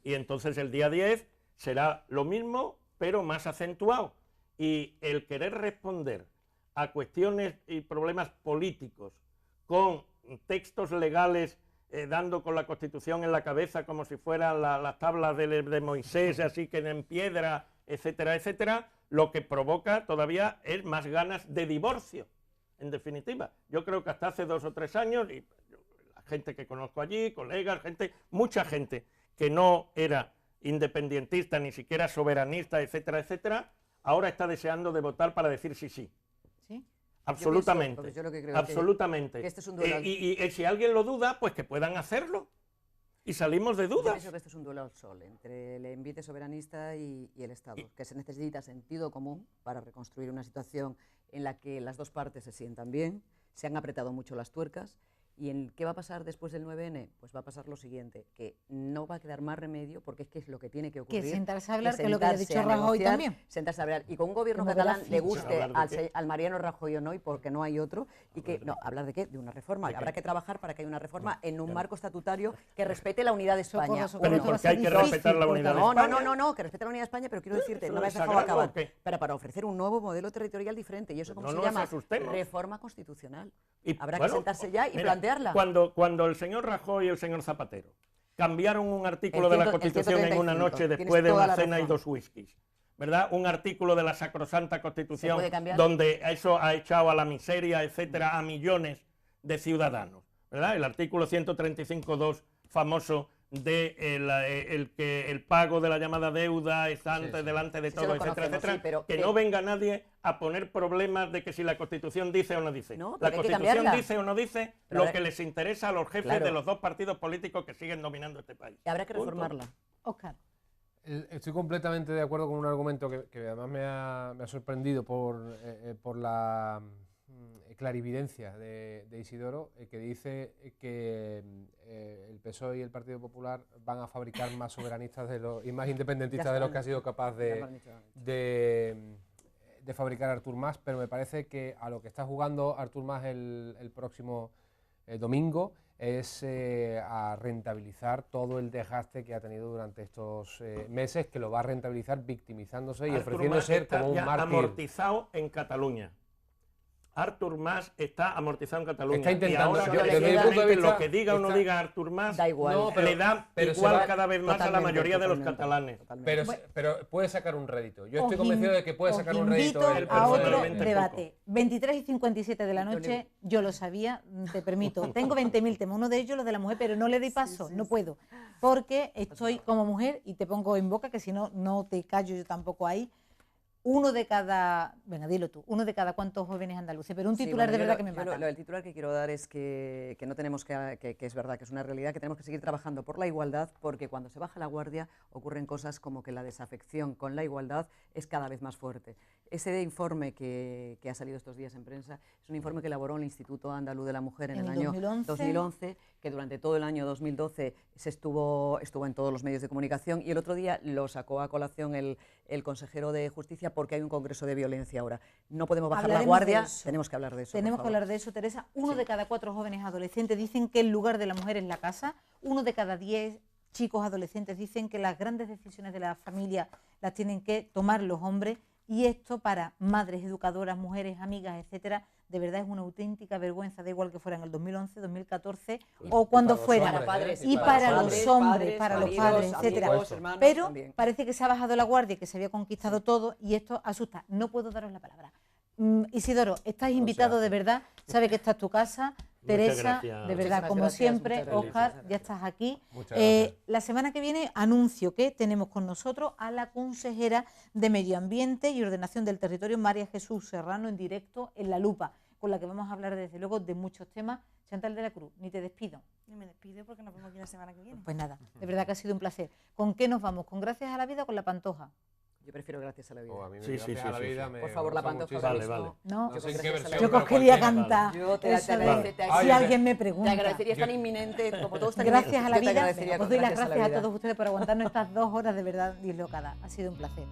Speaker 2: Y entonces el día 10 será lo mismo, pero más acentuado. Y el querer responder a cuestiones y problemas políticos con textos legales dando con la Constitución en la cabeza como si fueran las tablas de Moisés, así que en piedra, etcétera, etcétera, lo que provoca todavía es más ganas de divorcio, en definitiva. Yo creo que hasta hace 2 o 3 años, y la gente que conozco allí, colegas, mucha gente que no era independentista, ni siquiera soberanista, etcétera, etcétera, ahora está deseando de votar para decir sí, sí.
Speaker 1: ¿Sí?
Speaker 2: Absolutamente.
Speaker 3: Yo lo que creo
Speaker 2: absolutamente.
Speaker 3: que este es un duelo
Speaker 2: y si alguien lo duda, pues que puedan hacerlo. Y salimos de dudas.
Speaker 3: Yo pienso que este es un duelo al sol entre el envite soberanista y el Estado, que se necesita sentido común para reconstruir una situación en la que las dos partes se sientan bien, se han apretado mucho las tuercas. ¿Y qué va a pasar después del 9N? Pues va a pasar lo siguiente, que no va a quedar más remedio, porque es que es lo que tiene que ocurrir.
Speaker 1: Que sentarse a hablar, que es lo que ha dicho Rajoy también.
Speaker 3: Sentarse a hablar. Y con un gobierno catalán le guste al Mariano Rajoy o no, y porque no hay otro, y que, no, ¿hablar de qué? De una reforma. Habrá que trabajar para que haya una reforma en un marco estatutario que respete la unidad de España.
Speaker 2: Pero porque hay que respetar la unidad de España.
Speaker 3: No, que respete la unidad de España, pero quiero decirte, no me has dejado acabar. Pero para ofrecer un nuevo modelo territorial diferente, y eso como se llama reforma constitucional. Habrá que sentarse ya y plantearla.
Speaker 2: Cuando el señor Rajoy y el señor Zapatero cambiaron un artículo de la Constitución en una noche después de una cena y 2 whiskies, ¿verdad? Un artículo de la sacrosanta Constitución donde eso ha echado a la miseria, etcétera, a millones de ciudadanos, ¿verdad? El artículo 135.2 famoso de el pago de la llamada deuda está delante de todo, etcétera, etcétera, que no venga nadie a poner problemas de que si la Constitución dice o no dice.
Speaker 3: No,
Speaker 2: la Constitución dice o no dice lo que les interesa a los jefes de los 2 partidos políticos que siguen dominando este país.
Speaker 3: Y habrá que reformarla.
Speaker 1: Óscar.
Speaker 4: Estoy completamente de acuerdo con un argumento que además me ha sorprendido por la clarividencia de Isidoro, que dice que el PSOE y el Partido Popular van a fabricar más soberanistas y más independentistas de los que ha sido capaz de fabricar Artur Mas, pero me parece que a lo que está jugando Artur Mas el próximo domingo es a rentabilizar todo el desgaste que ha tenido durante estos meses, que lo va a rentabilizar victimizándose y ofreciendo ser como un mártir.
Speaker 2: Amortizado en Cataluña. Artur Mas está amortizado en Cataluña.
Speaker 4: Está intentando.
Speaker 2: Y ahora, desde mi punto de vista, lo que diga o no diga Artur Mas,
Speaker 3: da igual.
Speaker 2: No, le da igual cada vez más a la mayoría de los catalanes.
Speaker 4: Pero puede sacar un rédito. Yo estoy convencido de que puede sacar un rédito.
Speaker 1: Invito a otro debate. 23:57 de la noche, yo lo sabía, te permito. Tengo 20.000 temas, uno de ellos lo de la mujer, pero no le doy paso, no puedo. Porque estoy como mujer, y te pongo en boca, que si no, no te callo yo tampoco ahí. Uno de cada, venga, dilo tú, uno de cada cuántos jóvenes andaluces, pero un titular de verdad que me mata.
Speaker 3: El titular que quiero dar es que no tenemos que es verdad, que es una realidad, que tenemos que seguir trabajando por la igualdad, porque cuando se baja la guardia ocurren cosas como que la desafección con la igualdad es cada vez más fuerte. Ese informe que ha salido estos días en prensa es un informe que elaboró el Instituto Andaluz de la Mujer en el año 2011, que durante todo el año 2012 estuvo en todos los medios de comunicación, y el otro día lo sacó a colación el consejero de Justicia, porque hay un congreso de violencia ahora. No podemos bajar la guardia, tenemos que hablar de eso.
Speaker 1: Tenemos que hablar de eso, Teresa. Uno de cada 4 jóvenes adolescentes dicen que el lugar de la mujer es la casa. 1 de cada 10 chicos adolescentes dicen que las grandes decisiones de la familia las tienen que tomar los hombres. Y esto para madres, educadoras, mujeres, amigas, etcétera, de verdad es una auténtica vergüenza, da igual que fuera en el 2011, 2014 o cuando fuera. Y para los hombres, para los padres, etcétera. Pero parece que se ha bajado la guardia y que se había conquistado todo, y esto asusta. No puedo daros la palabra. Isidoro, estás invitado de verdad, sabe que esta es tu casa. Teresa, de verdad, como siempre, Óscar, ya estás aquí. La semana que viene anuncio que tenemos con nosotros a la consejera de Medio Ambiente y Ordenación del Territorio, María Jesús Serrano, en directo en La Lupa, con la que vamos a hablar desde luego de muchos temas. Chantal de la Cruz, ni te despido.
Speaker 5: Ni me despido porque nos vemos aquí la semana que viene.
Speaker 1: Pues nada, de verdad que ha sido un placer. ¿Con qué nos vamos? ¿Con Gracias a la Vida o con La Pantoja?
Speaker 3: Yo prefiero Gracias a la Vida.
Speaker 4: A mí Gracias a la Vida.
Speaker 3: Por favor, La Pantoja.
Speaker 2: Vale, vale.
Speaker 1: No,
Speaker 4: no sé en qué versión,
Speaker 1: yo quería cantar.
Speaker 3: Si
Speaker 1: alguien me pregunta.
Speaker 3: Te agradecería, es tan inminente, como todos tan
Speaker 1: Gracias a la Vida.
Speaker 3: Os
Speaker 1: doy las gracias a todos ustedes por aguantarnos estas 2 horas de verdad dislocadas. Ha sido un placer.